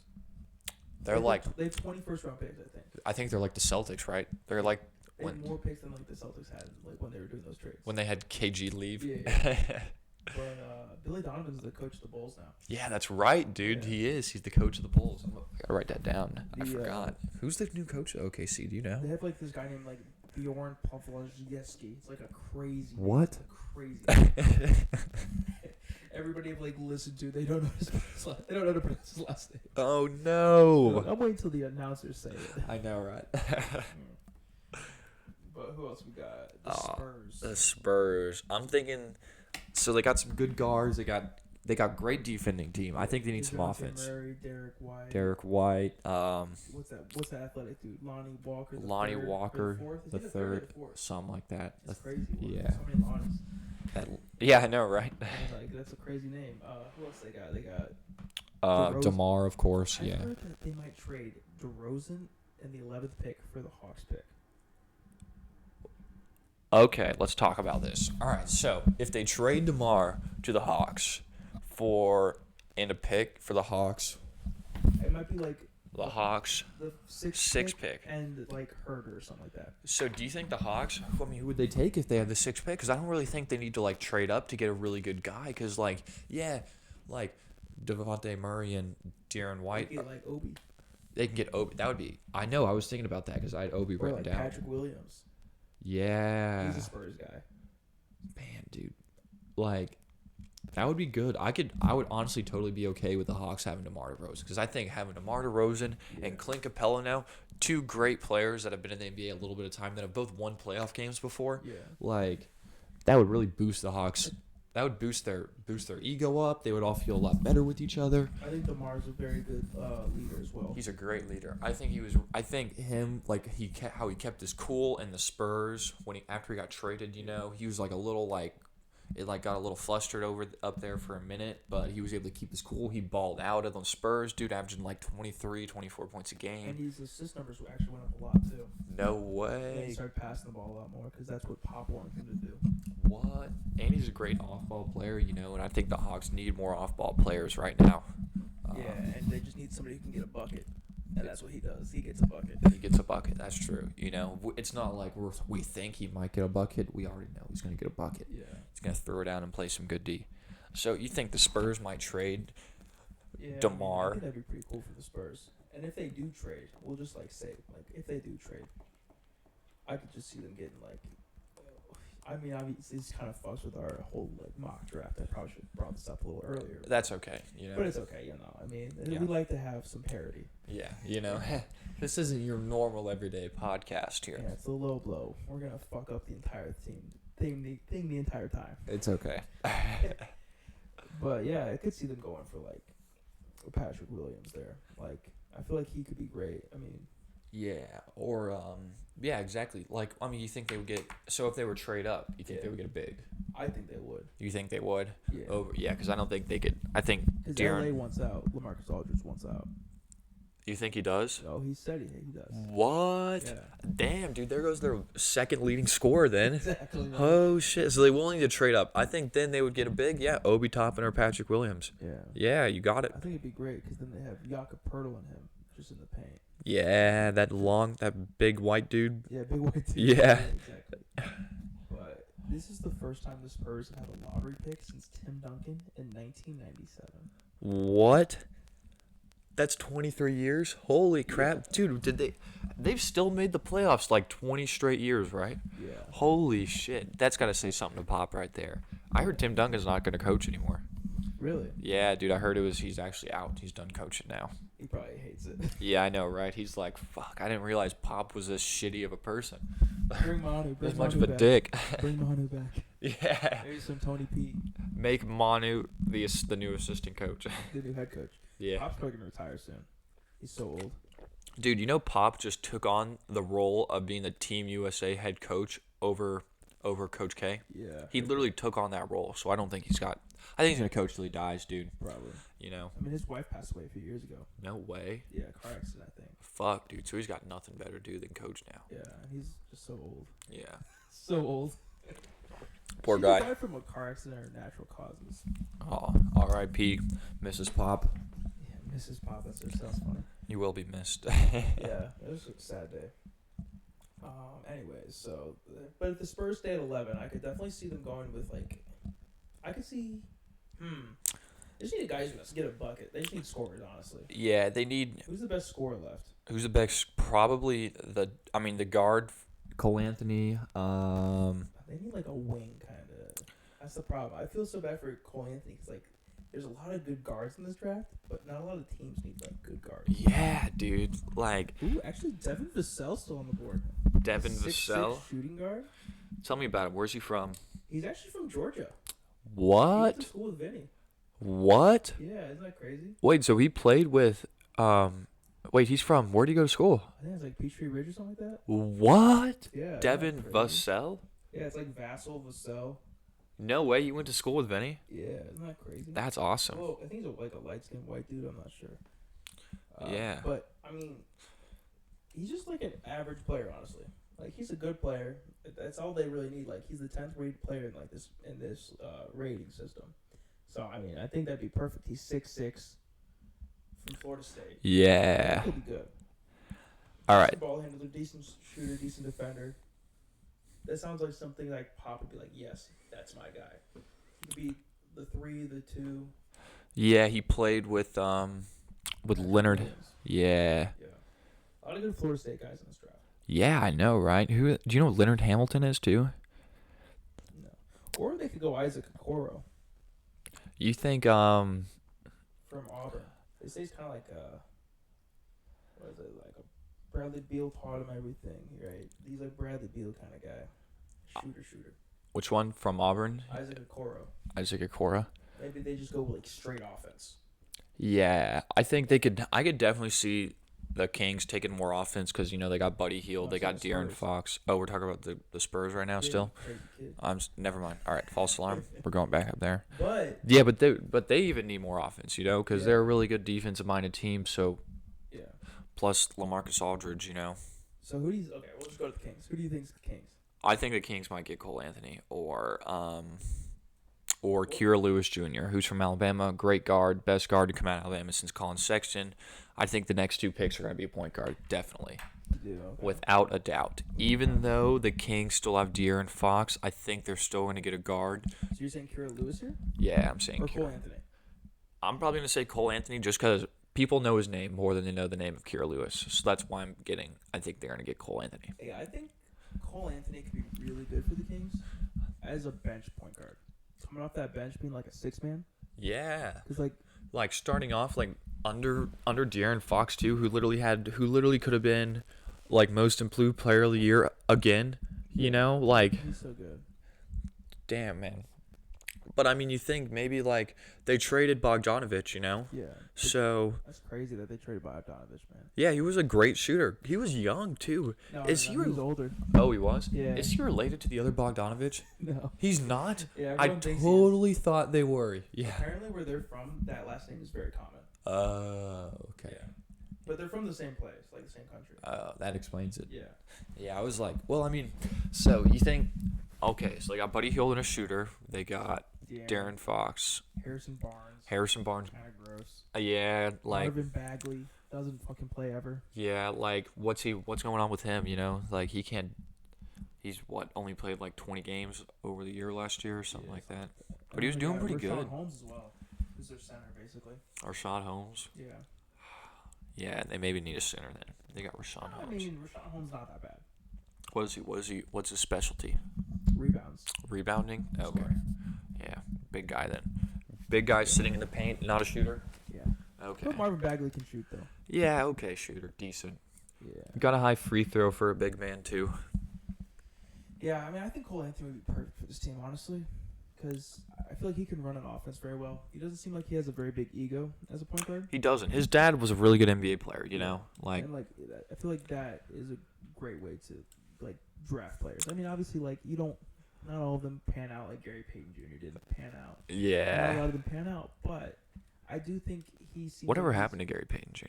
They're like. they have 20 first round picks, I think. I think they're like the Celtics, right? They're like They have when more picks than like the Celtics had like when they were doing those trades. when they had KG leave. Yeah. But Billy Donovan's the coach of the Bulls now. Yeah, that's right, dude. Yeah. He is. He's the coach of the Bulls. I gotta write that down. I The, forgot. Who's the new coach of OKC? Do you know? They have like this guy named like Bjorn Pavlovsky. It's like a crazy. What? It's a crazy. Everybody I've like listened to, they don't know they don't know how to pronounce his last name. Oh no! I'm waiting till the announcers say it. I know, right? But who else we got? The Spurs. The Spurs. I'm thinking. So they got some good guards. They got great defending team. I think they need some DeJounte offense. Murray, Derek White. Derek White. What's that athletic dude? Lonnie Walker. Lonnie Walker, Is the he third, or the fourth? something like that. That's crazy. yeah. So many Lonnies. Yeah, I know, right? Like, that's a crazy name. Who else they got? They got DeRozan. DeMar, of course. I Yeah. heard that they might trade DeRozan and the 11th pick for the Hawks pick. Okay, let's talk about this. All right, so if they trade DeMar to the Hawks and a pick for the Hawks, It might be like the Hawks the sixth pick. and like Herder or something like that. So do you think the Hawks? I mean, who would they take if they had the 6th pick? Because I don't really think they need to like trade up to get a really good guy. Because like Devontae Murray and De'Aaron White, Maybe like Obi they can get Obi. That would be. I know. I was thinking about that because I had Obi or written like down. Patrick Williams. Yeah. He's a Spurs guy. Man, dude, like that would be good. I would honestly totally be okay with the Hawks having DeMar DeRozan because I think having DeMar DeRozan and Clint Capella now, two great players that have been in the NBA a little bit of time that have both won playoff games before. Yeah. Like that would really boost the Hawks. That would boost their ego up. They would all feel a lot better with each other. I think DeMar's a very good leader as well. He's a great leader. I think him like how he kept his cool in the Spurs after he got traded. You know, he was like a little like. It like got a little flustered up there for a minute, but he was able to keep his cool. He balled out at the Spurs, dude, averaging like 23, 24 points a game. And his assist numbers actually went up a lot too. No And he way. started passing the ball a lot more because that's what Pop wanted him to do. What? And he's a great off-ball player, you know, and I think the Hawks need more off-ball players right now. Yeah, and they just need somebody who can get a bucket. And that's what he does. He gets a bucket. He gets a bucket. That's true. You know, it's not like we think he might get a bucket. We already know he's going to get a bucket. Yeah. He's going to throw it down and play some good D. So you think the Spurs might trade Yeah, DeMar? I think that'd be pretty cool for the Spurs. And if they do trade, we'll just say if they do trade, I could just see them getting like. I mean, obviously, this kind of fucks with our whole like mock draft. I probably should have brought this up a little earlier. That's okay. You know. But it's okay, you know. I mean, Yeah. we like to have some parity. Yeah, you know, this isn't your normal everyday podcast here. Yeah, it's a low blow. We're gonna fuck up the entire thing the entire time. It's okay. But yeah, I could see them going for like Patrick Williams there. Like, I feel like he could be great. I mean, Yeah, or yeah, exactly. Like, I mean, you think they would get? So if they were trade up, you think Yeah. they would get a big? I think they would. You think they would? Yeah. Over, yeah, because I don't think they could. I think Because De'Aaron. LA wants out. LaMarcus Aldridge wants out. You think he does? Oh, he said he does. What? Yeah. Damn, dude, there goes their second leading scorer then. Exactly. Man. Oh shit! So they willing to trade up? I think then they would get a big. Yeah, Obi Toppin or Patrick Williams. Yeah. Yeah, you got it. I think it'd be great because then they have Jakob Pertl and him just in the paint. Yeah, that big white dude. Yeah, big white dude. Yeah. Exactly. But This is the first time the Spurs have had a lottery pick since Tim Duncan in 1997. What? That's 23 years? Holy crap. Dude, they've still made the playoffs like 20 straight years, right? Yeah. Holy shit. That's got to say something to Pop right there. I heard Tim Duncan's not going to coach anymore. Really? Yeah, dude, I heard he's actually out. He's done coaching now. He probably hates it. Yeah, I know, right? He's like, fuck, I didn't realize Pop was this shitty of a person. Bring Manu. Bring This much Manu of a back. dick. Bring Manu back. Yeah. Maybe some Tony P, Make Manu the new assistant coach. the new head coach. Yeah. Pop's probably gonna retire soon. He's so old. Dude, you know Pop just took on the role of being the Team USA head coach over Coach K? Yeah. He literally took on that role, so I don't think I think he's going to coach till he dies, dude. Probably. You know? I mean, his wife passed away a few years ago. No way. Yeah, car accident, I think. Fuck, dude. So he's got nothing better to do than coach now. Yeah, and he's just so old. Yeah. So old. Poor She guy. died from a car accident or natural causes. Oh, R.I.P. Mrs. Pop. Yeah, Mrs. Pop, that sounds funny. You will be missed. Yeah, it was a sad day. Anyways, so, but if the Spurs stay at 11, I could definitely see them going with, like, I could see, they just need a guy who's going to get a bucket. They just need scorers, honestly. Yeah, they need. Who's the best scorer left? Who's the best? Probably the guard, Cole Anthony. They need, like, a wing, kind of. That's the problem. I feel so bad for Cole Anthony because, like, there's a lot of good guards in this draft, but not a lot of teams need, like, good guards. Yeah, dude. Like, Ooh, actually, Devin Vassell's still on the board. Devin 6'6" Vassell. shooting guard. Tell me about him. Where's he from? He's actually from Georgia. He What? went to school with Vinny. What? Yeah, isn't that crazy? Wait, so he played with wait, he's from where'd he go to school? I think it's like Peachtree Ridge or something like that. What? Yeah. isn't that Devin crazy? Vassell? Yeah, it's like Vassell, Vassell. No way, you went to school with Vinny? Yeah, isn't that crazy? That's awesome. Well, I think he's like a light skinned white dude. I'm not sure. Yeah. But I mean, he's just like an average player, honestly. Like he's a good player. That's all they really need. Like he's the 10th rated player in like this rating system. So I mean, I think that'd be perfect. He's 6'6", from Florida State. Yeah. He'll be good. All right. Decent ball handler, decent shooter, decent defender. That sounds like something like Pop would be like, yes, that's my guy. He could be the 3, the 2. Yeah, he played with Leonard. Yeah. Yeah. A lot of good Florida State guys in this draft. Yeah, I know, right? Who do you know who Leonard Hamilton is too? No. Or they could go Isaac Okoro You think from Auburn. They say he's kind of like what is it, like a Bradley Beal taught him everything, right? He's like Bradley Beal kind of guy. Shooter. which one from Auburn? Isaac Okoro. Isaac Okora. Maybe they just go like straight offense. Yeah, I think I could definitely see the Kings taking more offense because, you know, they got Buddy Hield, they got De'Aaron Spurs. Fox. Oh, we're talking about the Spurs right now still? Crazy kid. Never mind. All right, false alarm. We're going back up there. But Yeah, but they even need more offense, you know, because Yeah. they're a really good defensive-minded team. So yeah. plus LaMarcus Aldridge, you know. So who do you? Okay, we'll just go to the Kings. Who do you think's the Kings? I think the Kings might get Cole Anthony or Kira Lewis Jr., who's from Alabama, great guard, best guard to come out of Alabama since Colin Sexton. I think the next two picks are going to be a point guard, definitely, You do, okay. without a doubt. Even though the Kings still have De'Aaron Fox, I think they're still going to get a guard. So you're saying Kira Lewis here Yeah, I'm saying or Cole Kira. Anthony? I'm probably going to say Cole Anthony just because people know his name more than they know the name of Kira Lewis. So that's why I think they're going to get Cole Anthony. Yeah, I think Cole Anthony could be really good for the Kings as a bench point guard. Coming off that bench, being like a 6-man, Yeah. because Like starting off like under De'Aaron Fox too, who literally could have been like most improved player of the year again. You know, like he's so good. damn man. But I mean, you think maybe like they traded Bogdanovich, you know? Yeah, So that's crazy that they traded Bogdanovich, man. yeah, he was a great shooter. He was young too. No, Is he he was older? Oh, he was. Yeah. Is he related to the other Bogdanovich? No. He's not. Yeah, I everyone thinks he is. totally thought they were. Yeah. Apparently, where they're from, that last name is very common. Oh, okay. Yeah, but they're from the same place, like the same country. That explains it. Yeah. Yeah, I was like, well, I mean, so you think, okay, so they got Buddy Hield and a shooter. They got De'Aaron Fox, Harrison Barnes. Kind of gross. yeah, like, Marvin Bagley doesn't fucking play ever. yeah, like, what's going on with him? You know, like he can't He's only played like 20 games over the year last year or something like that. And But he was then doing got pretty Rashawn good. Holmes as well, who's their center basically. Rashad Holmes. Yeah. Yeah, they maybe need a center then. They got Rashawn I Holmes. mean, Rashawn Holmes not that bad. What is he? What's his specialty? Rebounds. Rebounding? Okay. Scoring. Yeah, big guy then. Big guy sitting in the paint, not a shooter? Yeah. Okay. But Marvin Bagley can shoot though. Yeah, okay, shooter. Decent. Yeah. Got a high free throw for a big man, too. Yeah, I mean, I think Cole Anthony would be perfect for this team, honestly, because I feel like he can run an offense very well. He doesn't seem like he has a very big ego as a point guard. He doesn't. His dad was a really good NBA player, you know? Like, And I feel like that is a great way to like draft players. I mean, obviously, like not all of them pan out like Gary Payton Jr. didn't pan out. Not a yeah. lot of them pan out, but I do think he seems. Whatever like he's- happened to Gary Payton Jr.?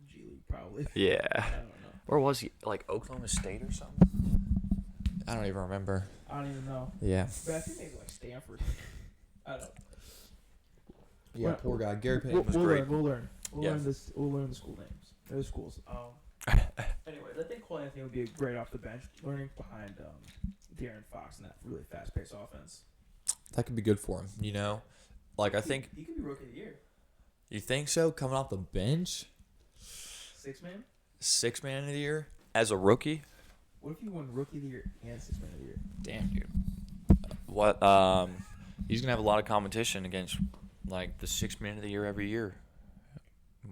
G League probably. Yeah. I don't know. Where was he? Like Oklahoma State or something? I don't even remember. I don't even know. Yeah. But I think maybe like Stanford. I don't. Yeah, Well, poor guy. Gary Payton was we'll great. learn. We'll learn. We'll Yeah. learn this. We'll learn the school names. Or the schools. Anyways, I think Cole Anthony would be great off the bench, learning behind De'Aaron Fox in that really fast-paced offense. That could be good for him, you know? Like, I think. He could be rookie of the year. You think so? Coming off the bench? 6-man. 6-man of the year? As a rookie? What if you won rookie of the year and 6-man of the year? Damn, dude. What? He's gonna have a lot of competition against like the 6th man of the year every year.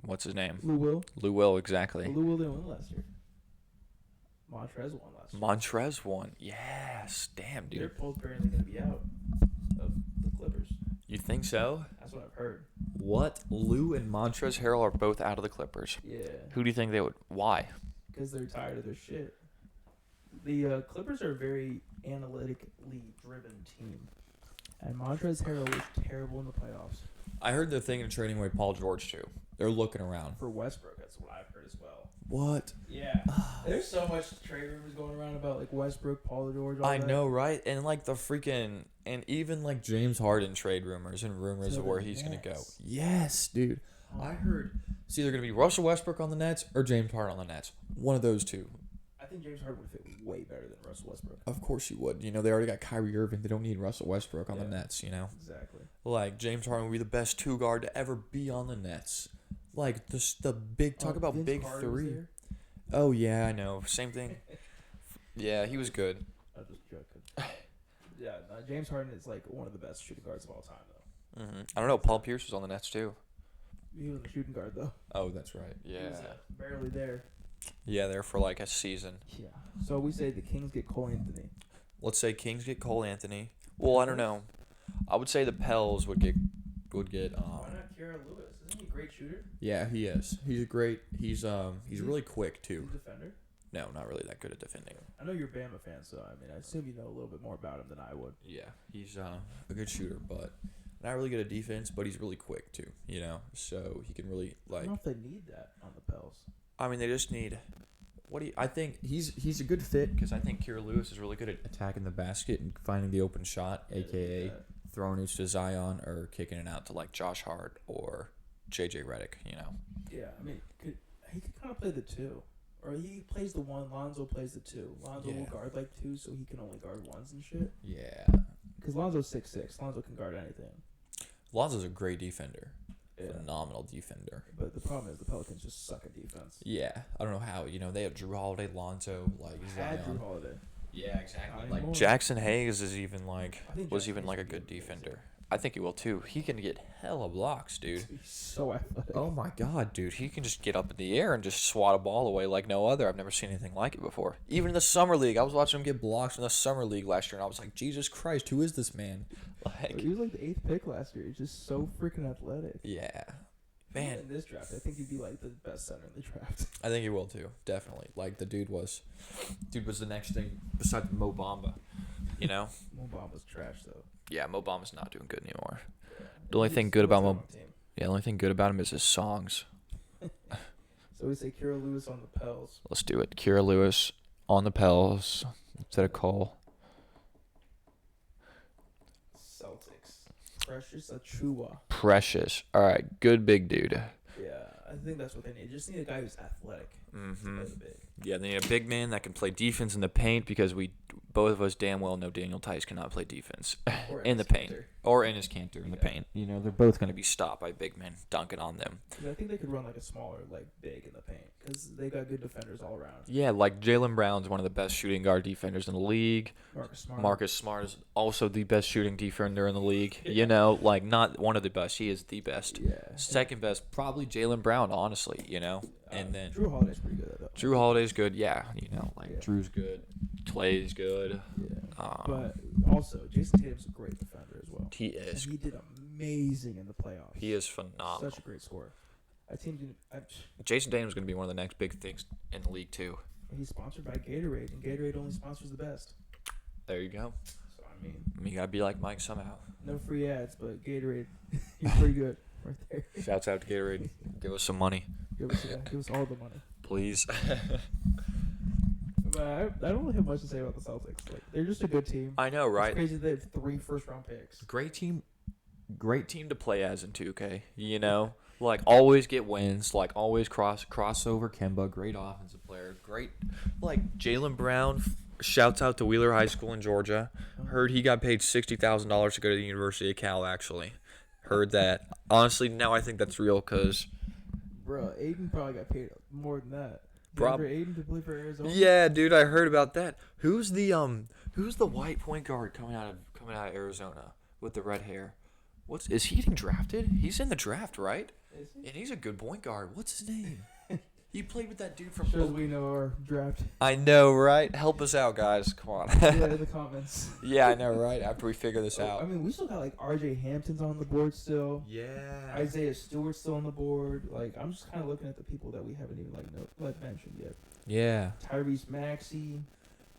What's his name? Lou Will. Lou Will, exactly. Lou Will didn't win last year. Montrez won last year. Montrez won. Yes. Damn, They're dude. both apparently going to be out of the Clippers. You think so? That's what I've heard. What? Lou and Montrez Harrell are both out of the Clippers. Yeah. Who do you think they would? Why? Because they're tired of their shit. The Clippers are a very analytically driven team. And Montrezl Harrell was terrible in the playoffs. I heard they're thinking of trading away Paul George, too. They're looking around. For Westbrook, that's what I've heard as well. What? Yeah. There's so much trade rumors going around about like Westbrook, Paul George, all I that. know, right? And like the freaking, and even like James Harden trade rumors and rumors To of the where he's gonna go. Nets. Yes, dude. I heard it's either gonna be Russell Westbrook on the Nets or James Harden on the Nets. One of those two. I think James Harden would fit way better than Russell Westbrook. Of course you would. You know they already got Kyrie Irving. They don't need Russell Westbrook on the Yeah. Nets. You know, Exactly. like James Harden would be the best 2 guard to ever be on the Nets. Like the big talk about Vince big Carter was 3. there? Oh yeah, I know. Same thing. Yeah, he was good. I'm just joking. Yeah, James Harden is like one of the best shooting guards of all time, though. I don't know. Paul Pierce was on the Nets too. He was a shooting guard, though. Oh, that's right. He Yeah. was, barely there. Yeah, there for like a season. Yeah. So we say the Kings get Cole Anthony. Let's say Kings get Cole Anthony. Well, I don't know. I would say the Pels would get. Why not Kira Lewis? Isn't he a great shooter? Yeah, he is. He's a great. He's really quick He's too. a defender. No, not really that good at defending. I know you're a Bama fan, so I mean, I assume you know a little bit more about him than I would. Yeah, he's a good shooter, but not really good at defense. But he's really quick too. You know, so he can really I like. don't know if they need that on the Pels. I mean, they just need. What do you? I think he's a good fit because I think Kira Lewis is really good at attacking the basket and finding the open shot, Yeah, aka yeah. throwing it to Zion or kicking it out to like Josh Hart or JJ Redick. You know. Yeah, I mean, he could kind of play the 2. Or he plays the 1, Lonzo plays the 2. Lonzo will Yeah. guard like 2, so he can only guard 1s and shit. Yeah. Because Lonzo's 6'6". Lonzo can guard anything. Lonzo's a great defender. Yeah. Phenomenal defender. But the problem is the Pelicans just suck at defense. Yeah, I don't know how. You know, they have Drew Holiday, Lonzo, like Had Drew Zion. Holiday. Yeah, exactly. Not Like anymore. Jackson Hayes is even like I think was Jackson even like a Hayes good would be defender. I think he will too. He can get hella blocks, dude. He's so athletic. Oh my god, dude. He can just get up in the air and just swat a ball away like no other. I've never seen anything like it before. Even in the summer league, I was watching him get blocks in the summer league last year, and I was like, Jesus Christ, who is this man? Like, He was like the 8th pick last year. He's just so freaking athletic. yeah, Man, man. in this draft, I think he'd be like the best center in the draft. I think he will too. Definitely. Like the dude was the next thing besides Mo Bamba. you know? Mo Bamba's trash though. Yeah, Mo Bamba's not doing good anymore. The only thing good about Mo, yeah, the only thing good about him is his songs. So we say Kira Lewis on the Pels. Let's do it. Kira Lewis on the Pels instead of Cole. Celtics. Precious Achua. Precious. All right, good big dude. Yeah. I think that's what they need. Just need a guy who's athletic. Mm-hmm. To play the big. Yeah, they need a big man that can play defense in the paint because both of us damn well know Daniel Tice cannot play defense Or in the Enes paint Kanter. or Enes Kanter in the Yeah. paint. You know, they're both going to be stopped by big men dunking on them. 'Cause I think they could run like a smaller, like big in the paint because they got good defenders all around. Yeah, like Jaylen Brown's one of the best shooting guard defenders in the league. Marcus Smart. Marcus Smart is also the best shooting defender in the league. Yeah. You know, like not one of the best. He is the best. Yeah. Second best, probably Jaylen Brown, honestly, you know. And then Drew Holiday's pretty good at that. Drew Holiday's good. Yeah, you know, like Yeah. Drew's good. Clay's good. Yeah. Um, But also, Jason Tatum's a great defender as well. he And is. he did amazing in the playoffs. He is phenomenal. Such a great scorer. I team didn't. Jason Tatum's going to be one of the next big things in the league, too. He's sponsored by Gatorade, and Gatorade only sponsors the best. There you go. So I mean, You got to be like Mike somehow. no free ads, but Gatorade, he's pretty good right there. Shouts out to Gatorade. Give us some money, Give us all the money. please. But I don't really have much to say about the Celtics. Like they're just a good team. I know, It's right? crazy they have 3 first-round picks. Great team to play as in 2K. You know, like always get wins, like always crossover Kemba, great offensive player, great like Jaylen Brown. Shouts out to Wheeler High School in Georgia. Heard he got paid $60,000 to go to the University of Cal. Actually, heard that. Honestly, now I think that's real because Bro, Aiden probably got paid more than that. Prob- Remember Aiden to play for Arizona? yeah, dude, I heard about that. Who's the white point guard coming out of Arizona with the red hair? Is he getting drafted? He's in the draft, right? Is he? And he's a good point guard. What's his name? He played with that dude from. Shows we know our draft. I know, right? Help us out, guys. Come on. Yeah, in the comments. Yeah, I know, right? After we figure this I out. mean, we still got like R.J. Hampton's on the board still. Yeah. Isaiah Stewart's still on the board. Like, I'm just kind of looking at the people that we haven't even mentioned yet. Yeah. Tyrese Maxey.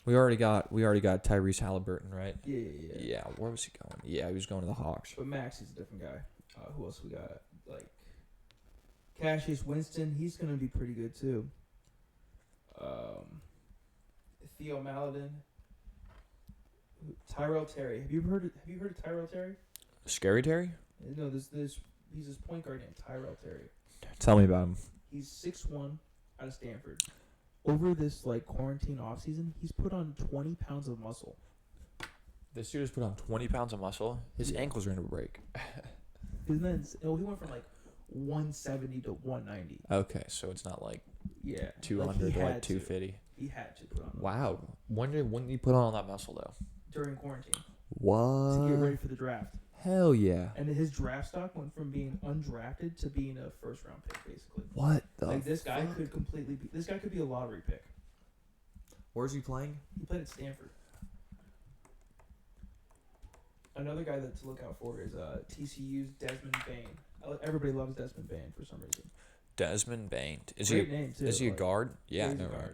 We already got Tyrese Halliburton, right? Yeah. Yeah. Where was he going? Yeah, he was going to the Hawks. But Maxey's a different guy. Who else we got? Like, Cassius Winston. He's gonna be pretty good too. Theo Maledon. Tyrell Terry. Have you heard of Tyrell Terry? Scary Terry? No, he's this point guard named Tyrell Terry. Tell me about him. He's 6'1", out of Stanford. Over this like quarantine off season, he's put on 20 pounds of muscle. This dude has put on 20 pounds of muscle. His Yeah. ankles are going to break. And then he went from like 170 to 190. Okay, so it's not like Yeah, 200 he to like had 250. He had to put on Wow. When did he put on that muscle though? during quarantine to get What? ready for the draft. Hell yeah. And his draft stock went from being undrafted to being a first round pick, basically. What the? Like this guy fuck? could completely be. This guy could be a lottery pick. Where's he playing? He played at Stanford. Another guy that to look out for is TCU's Desmond Bain. Everybody loves Desmond Bain for some reason. Desmond Bain. Is Great name too. he a like, guard? Yeah, he's a no, guard. right.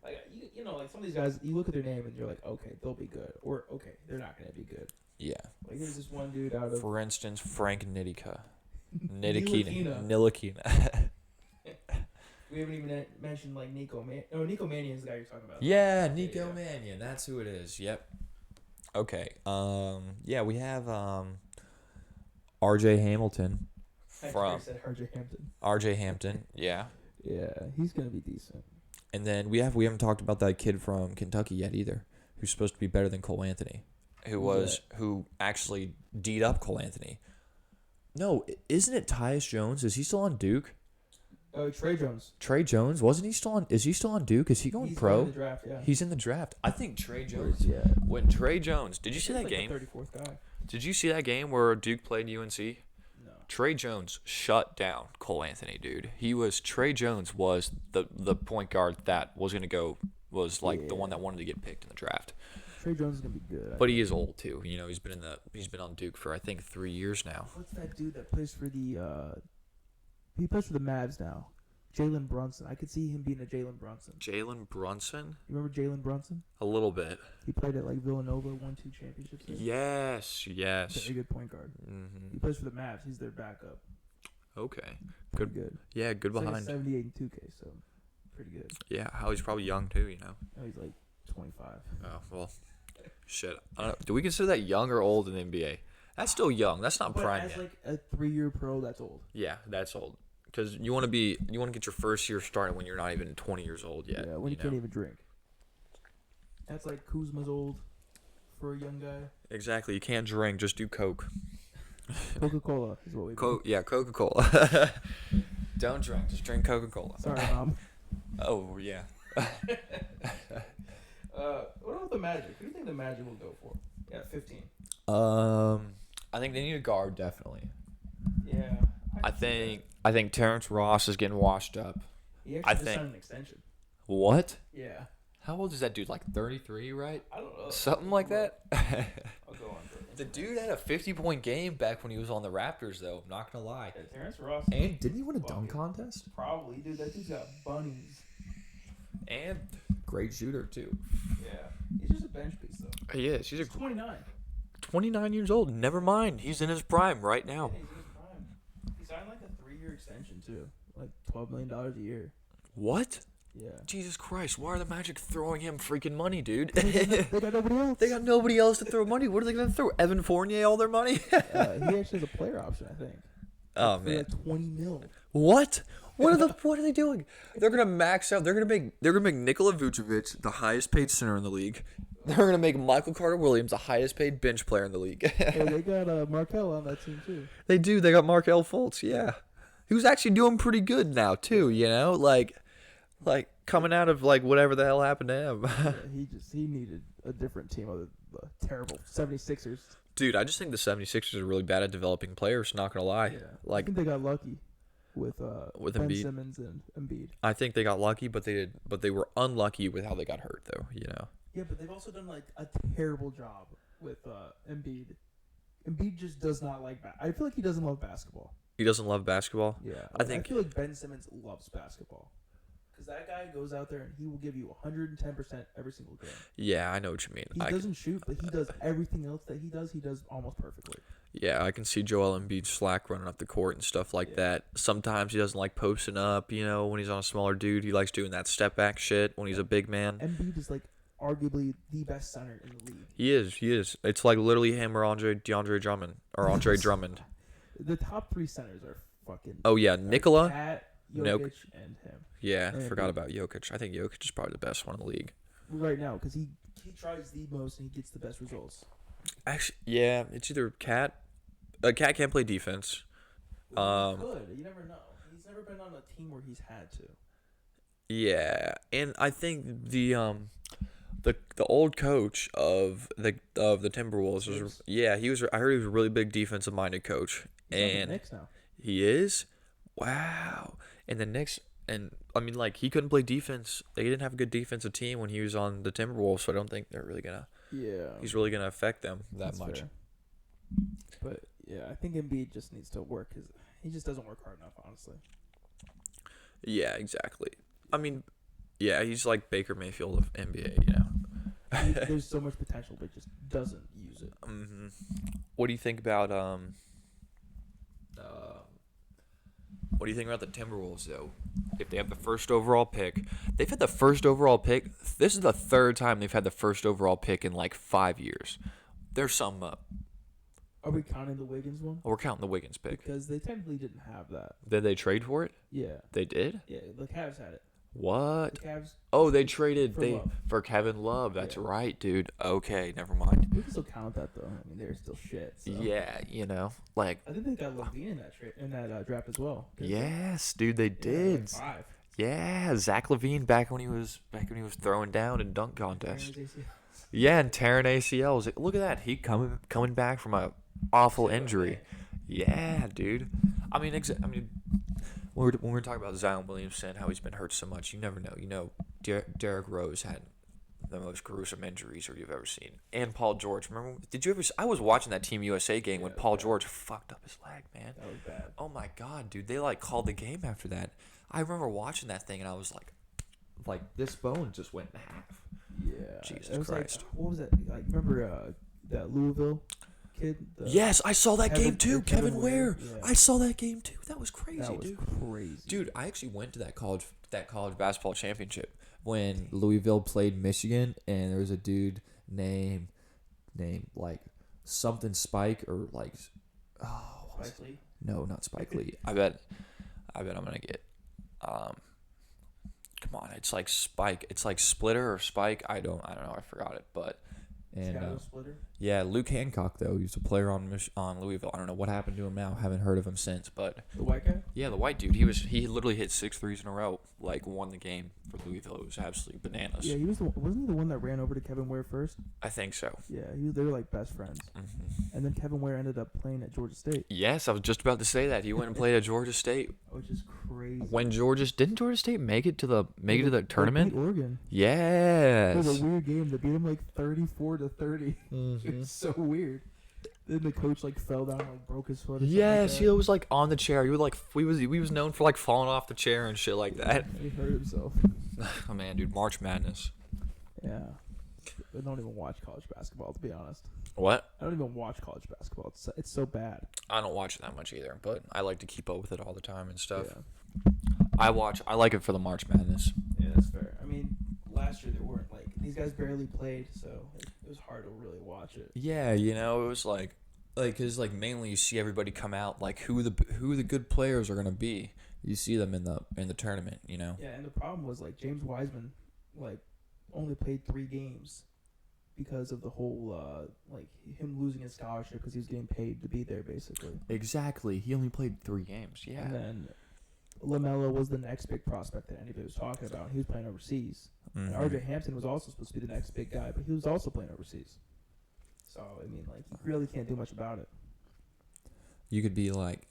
Like you know, like some of these guys, you look at their name and you're like, okay, they'll be good, or okay, they're not gonna be good. Yeah. Like there's this one dude out of For instance, Frank Nitika. Ntilikina. Ntilikina. We haven't even mentioned like Nico Mannion is the guy you're talking about. Yeah, Nico Yeah. Mannion. That's who it is. Yep. Okay. Yeah, we have R.J. Hamilton I from said RJ Hampton. R.J. Hampton. Yeah. Yeah, he's gonna be decent. And then we haven't talked about that kid from Kentucky yet either, who's supposed to be better than Cole Anthony, who actually D'd up Cole Anthony. No, isn't it Tyus Jones? Is he still on Duke? Oh, Trey Jones. Trey Jones, wasn't he still on? Is he still on Duke? Is he going He's pro? in the draft, yeah. He's in the draft. I think Trey Jones. Yeah. When Trey Jones, did you see that He's like game? the 34th guy. Did you see that game where Duke played UNC? No. Trey Jones shut down Cole Anthony, dude. Trey Jones was the point guard that was gonna go, was like the one that wanted to get picked in the draft. Trey Jones is gonna be good. But he is old too. You know, he's been on Duke for I think 3 years now. What's that dude that plays for the? He plays for the Mavs now. Jalen Brunson. I could see him being a Jalen Brunson. Jalen Brunson? You remember Jalen Brunson? A little bit. He played at like Villanova, won 2 championships. There. Yes. Very good point guard. He Mm-hmm. plays for the Mavs. He's their backup. Okay. Pretty good. Yeah, good He's like a behind. 78 and 2K, so pretty good. Yeah, how he's probably young too, you know. Now he's like 25. Oh, well. Shit. I don't know. Do we consider that young or old in the NBA? That's still young. That's not But prime as yet. like a 3-year pro, that's old. Yeah, that's old. Because you want to get your first year started when you're not even 20 years old yet. Yeah, when you know? can't even drink. That's like Kuzma's old for a young guy. Exactly. You can't drink. Just do Coke. Coca-Cola is what we do. Yeah, Coca-Cola. Don't drink. Just drink Coca-Cola. Sorry, Mom. Oh, yeah. What about the Magic? Who do you think the Magic will go for? Yeah, 15. I think they need a guard, definitely. Yeah. I think Terrence Ross is getting washed up. He actually I just think- signed an extension. What? Yeah. How old is that dude? Like 33, right? I don't know. Something like that? I'll go on for it. The dude had a 50-point game back when he was on the Raptors, though. I'm not going to lie. Yeah, Terrence Ross. And didn't he win a Fuck dunk it. contest? Probably, dude. That dude's got bunnies. And great shooter, too. Yeah. He's just a bench piece, though. He is. He's He's 29. 29 years old. Never mind. He's in his prime right Yeah, now. he's in his prime. He signed like a 3-year extension, too. Like $12 million a year. What? Yeah. Jesus Christ. Why are the Magic throwing him freaking money, dude? They got nobody else. They got nobody else to throw money. What are they going to throw? Evan Fournier all their money? He actually has a player option, I think. Oh, For man. like 20 mil. What? What are they doing? They're gonna max out. They're gonna make Nikola Vucevic the highest paid center in the league. They're gonna make Michael Carter Williams the highest paid bench player in the league. Hey, they got Markel on that team, too. They do. They got Markelle Fultz. Yeah, who's actually doing pretty good now too. You know, like coming out of like whatever the hell happened to him. Yeah, he needed a different team other than the terrible 76ers. Dude, I just think the 76ers are really bad at developing players. Not gonna lie. Yeah. I Like think they got lucky with Ben Embiid. Simmons and Embiid. I think they got lucky, but they were unlucky with how they got hurt though. You know. Yeah, but they've also done like a terrible job with Embiid. Embiid just does not like I feel like he doesn't love basketball. He doesn't love basketball. Yeah, I think- I feel like Ben Simmons loves basketball because that guy goes out there and he will give you 110% every single game. Yeah, I know what you mean. He doesn't shoot, but he does everything else that he does. He does almost perfectly. Yeah, I can see Joel Embiid slack running up the court and stuff like that. Sometimes he doesn't like posting up, you know, when he's on a smaller dude. He likes doing that step back shit when he's a big man. Embiid is like arguably the best center in the league. He is. It's like literally him or DeAndre Drummond or Andre Drummond. The top 3 centers are fucking. Oh yeah, Nikola. Kat, Jokic, Nope. and him Yeah, and forgot Embiid. about Jokic. I think Jokic is probably the best one in the league. right now because he tries the most and he gets the best results. Actually, yeah, it's either Cat. Cat can't play defense. He could. You never know. He's never been on a team where he's had to. Yeah, and I think the old coach of the Timberwolves was Gibbs. he was. I heard he was a really big defensive minded coach, He's on the and Knicks now. he is. Wow, and the Knicks, and I mean like he couldn't play defense. They didn't have a good defensive team when he was on the Timberwolves, so I don't think they're really gonna. Yeah. He's really gonna affect them that That's much. fair. But yeah, I think Embiid just needs to work because he just doesn't work hard enough, honestly. Yeah, exactly. I mean, yeah, he's like Baker Mayfield of NBA, you know. There's so much potential, but just doesn't use it. Mm-hmm. What do you think about what do you think about the Timberwolves though? If they have the first overall pick, they've had the first overall pick. This is the third time they've had the first overall pick in like 5 years. There's some up. Are we counting the Wiggins one? We're counting the Wiggins pick. Because they technically didn't have that. Did they trade for it? Yeah. They did. Yeah, the Cavs had it. What? The Cavs. Oh, they traded For they Love. for Kevin Love. That's Yeah. right, dude. Okay, never mind. We can still count that though. I mean, they're still shit. So. Yeah, you know, like I think they got Levine in that draft as well. yes, dude, they Yeah, did. like 5. Yeah, Zach Levine back when he was throwing down in dunk contests. Tearing his ACL. Yeah, and tearing ACLs. Look at that. He coming back from a awful injury. Yeah, dude. I mean, when we're talking about Zion Williamson, how he's been hurt so much, you never know. You know, Derrick Rose had the most gruesome injuries you've ever seen, and Paul George. Remember? Did you ever? I was watching that Team USA game when Yeah, Paul yeah. George fucked up his leg, man. That was bad. Oh my god, dude! They like called the game after that. I remember watching that thing and I was like this bone just went in half. Yeah. Jesus it was Christ. Like, what was that? Like, remember that Louisville kid? Yes, I saw that Kevin- game too. Kevin Kevin Ware, Ware. yeah. I saw that game too. That was crazy, That was dude. crazy. Dude, I actually went to that college basketball championship when Louisville played Michigan, and there was a dude named like something Spike or like what was Spike Lee? No, not Spike Lee. I bet I bet I'm gonna get. Come on, it's like Spike. It's like Splitter or Spike. I don't know. I forgot it, but. And Shadow Splitter. yeah, Luke Hancock though. He was a player on Louisville. I don't know what happened to him now. Haven't heard of him since. But The white guy. yeah, the white dude. He literally hit 6 threes in a row. Like won the game for Louisville. It was absolutely bananas. Yeah, wasn't he the one that ran over to Kevin Ware first? I think so. Yeah, they were like best friends. And then Kevin Ware ended up playing at Georgia State, Yes, I was just about to say that. He went and played at Georgia State. which is crazy. When didn't Georgia State make it to the They tournament? beat Oregon. It Yes. was a weird game. They beat them like 34-30. It's so weird. Then the coach like fell down, and, like broke his foot. Or something Yes, like he that. was like on the chair. He was known for like falling off the chair and shit like that. He hurt himself. Oh man, dude, March Madness. Yeah. I don't even watch college basketball, to be honest. What? I don't even watch college basketball. It's so bad. I don't watch it that much either, but I like to keep up with it all the time and stuff. Yeah. I like it for the March Madness. Yeah, that's fair. I mean, last year they weren't like these guys barely played, so it was hard to really watch it. Yeah, you know, it was like cuz like mainly you see everybody come out like who the good players are going to be. You see them in the tournament, you know. Yeah, and the problem was like James Wiseman like only played 3 games because of the whole like him losing his scholarship because he was getting paid to be there basically. Exactly. He only played 3 games. Yeah. And then LaMelo was the next big prospect that anybody was talking about. He was playing overseas. And RJ Hampton was also supposed to be the next big guy, but he was also playing overseas. So I mean, like, you really can't do much about it. You could be like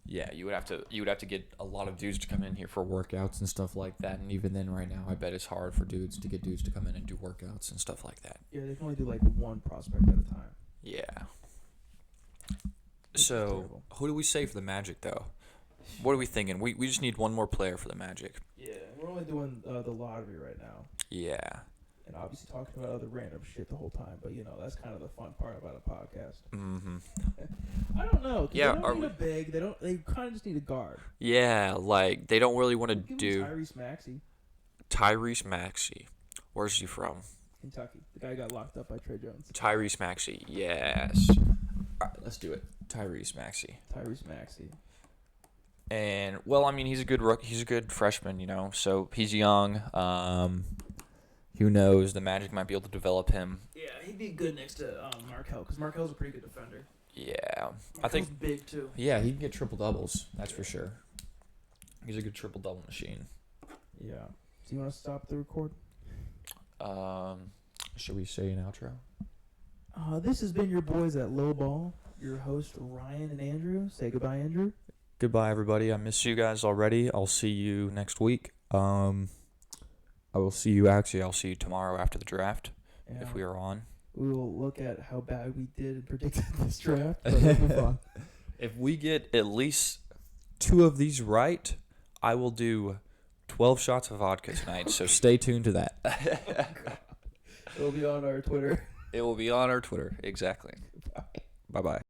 yeah, you would have to get a lot of dudes to come in here for workouts and stuff like that. And even then, right now, I bet it's hard for dudes to get dudes to come in and do workouts and stuff like that. Yeah, they can only do like 1 prospect at a time. Yeah. Which is So, terrible. who do we say for the Magic, though? What are we thinking? We just need one more player for the Magic. Yeah, we're only doing the lottery right now, Yeah. and obviously talking about other random shit the whole time. But that's kind of the fun part about a podcast. Mm-hmm. I don't know. 'Cause Yeah, they are don't need a big. They kind of just need a guard. Yeah, like, they don't really want to Give do him Tyrese Maxey, Tyrese Maxey. Where's he from? Kentucky. The guy got locked up by Trey Jones. Tyrese Maxey, yes. All right, let's do it. Tyrese Maxey. Tyrese Maxey. And well, I mean, he's a good freshman, you know. So he's young. Who knows? The Magic might be able to develop him. Yeah, he'd be good next to Markel because Markel's a pretty good defender. Yeah, I think. Markel's big too. Yeah, he can get triple doubles. That's for sure. He's a good triple double machine. Yeah. Do you want to stop the record? Should we say an outro? This has been your boys at Low Ball. Your host Ryan and Andrew. Say goodbye, Andrew. Goodbye, everybody. I miss you guys already. I'll see you next week. I'll see you tomorrow after the draft Yeah. if we are on. We will look at how bad we did and predicted this draft. But it'll be fun. If we get at least 2 of these right, I will do 12 shots of vodka tonight. So stay tuned to that. It'll be on our Twitter. It will be on our Twitter. Exactly. Bye-bye.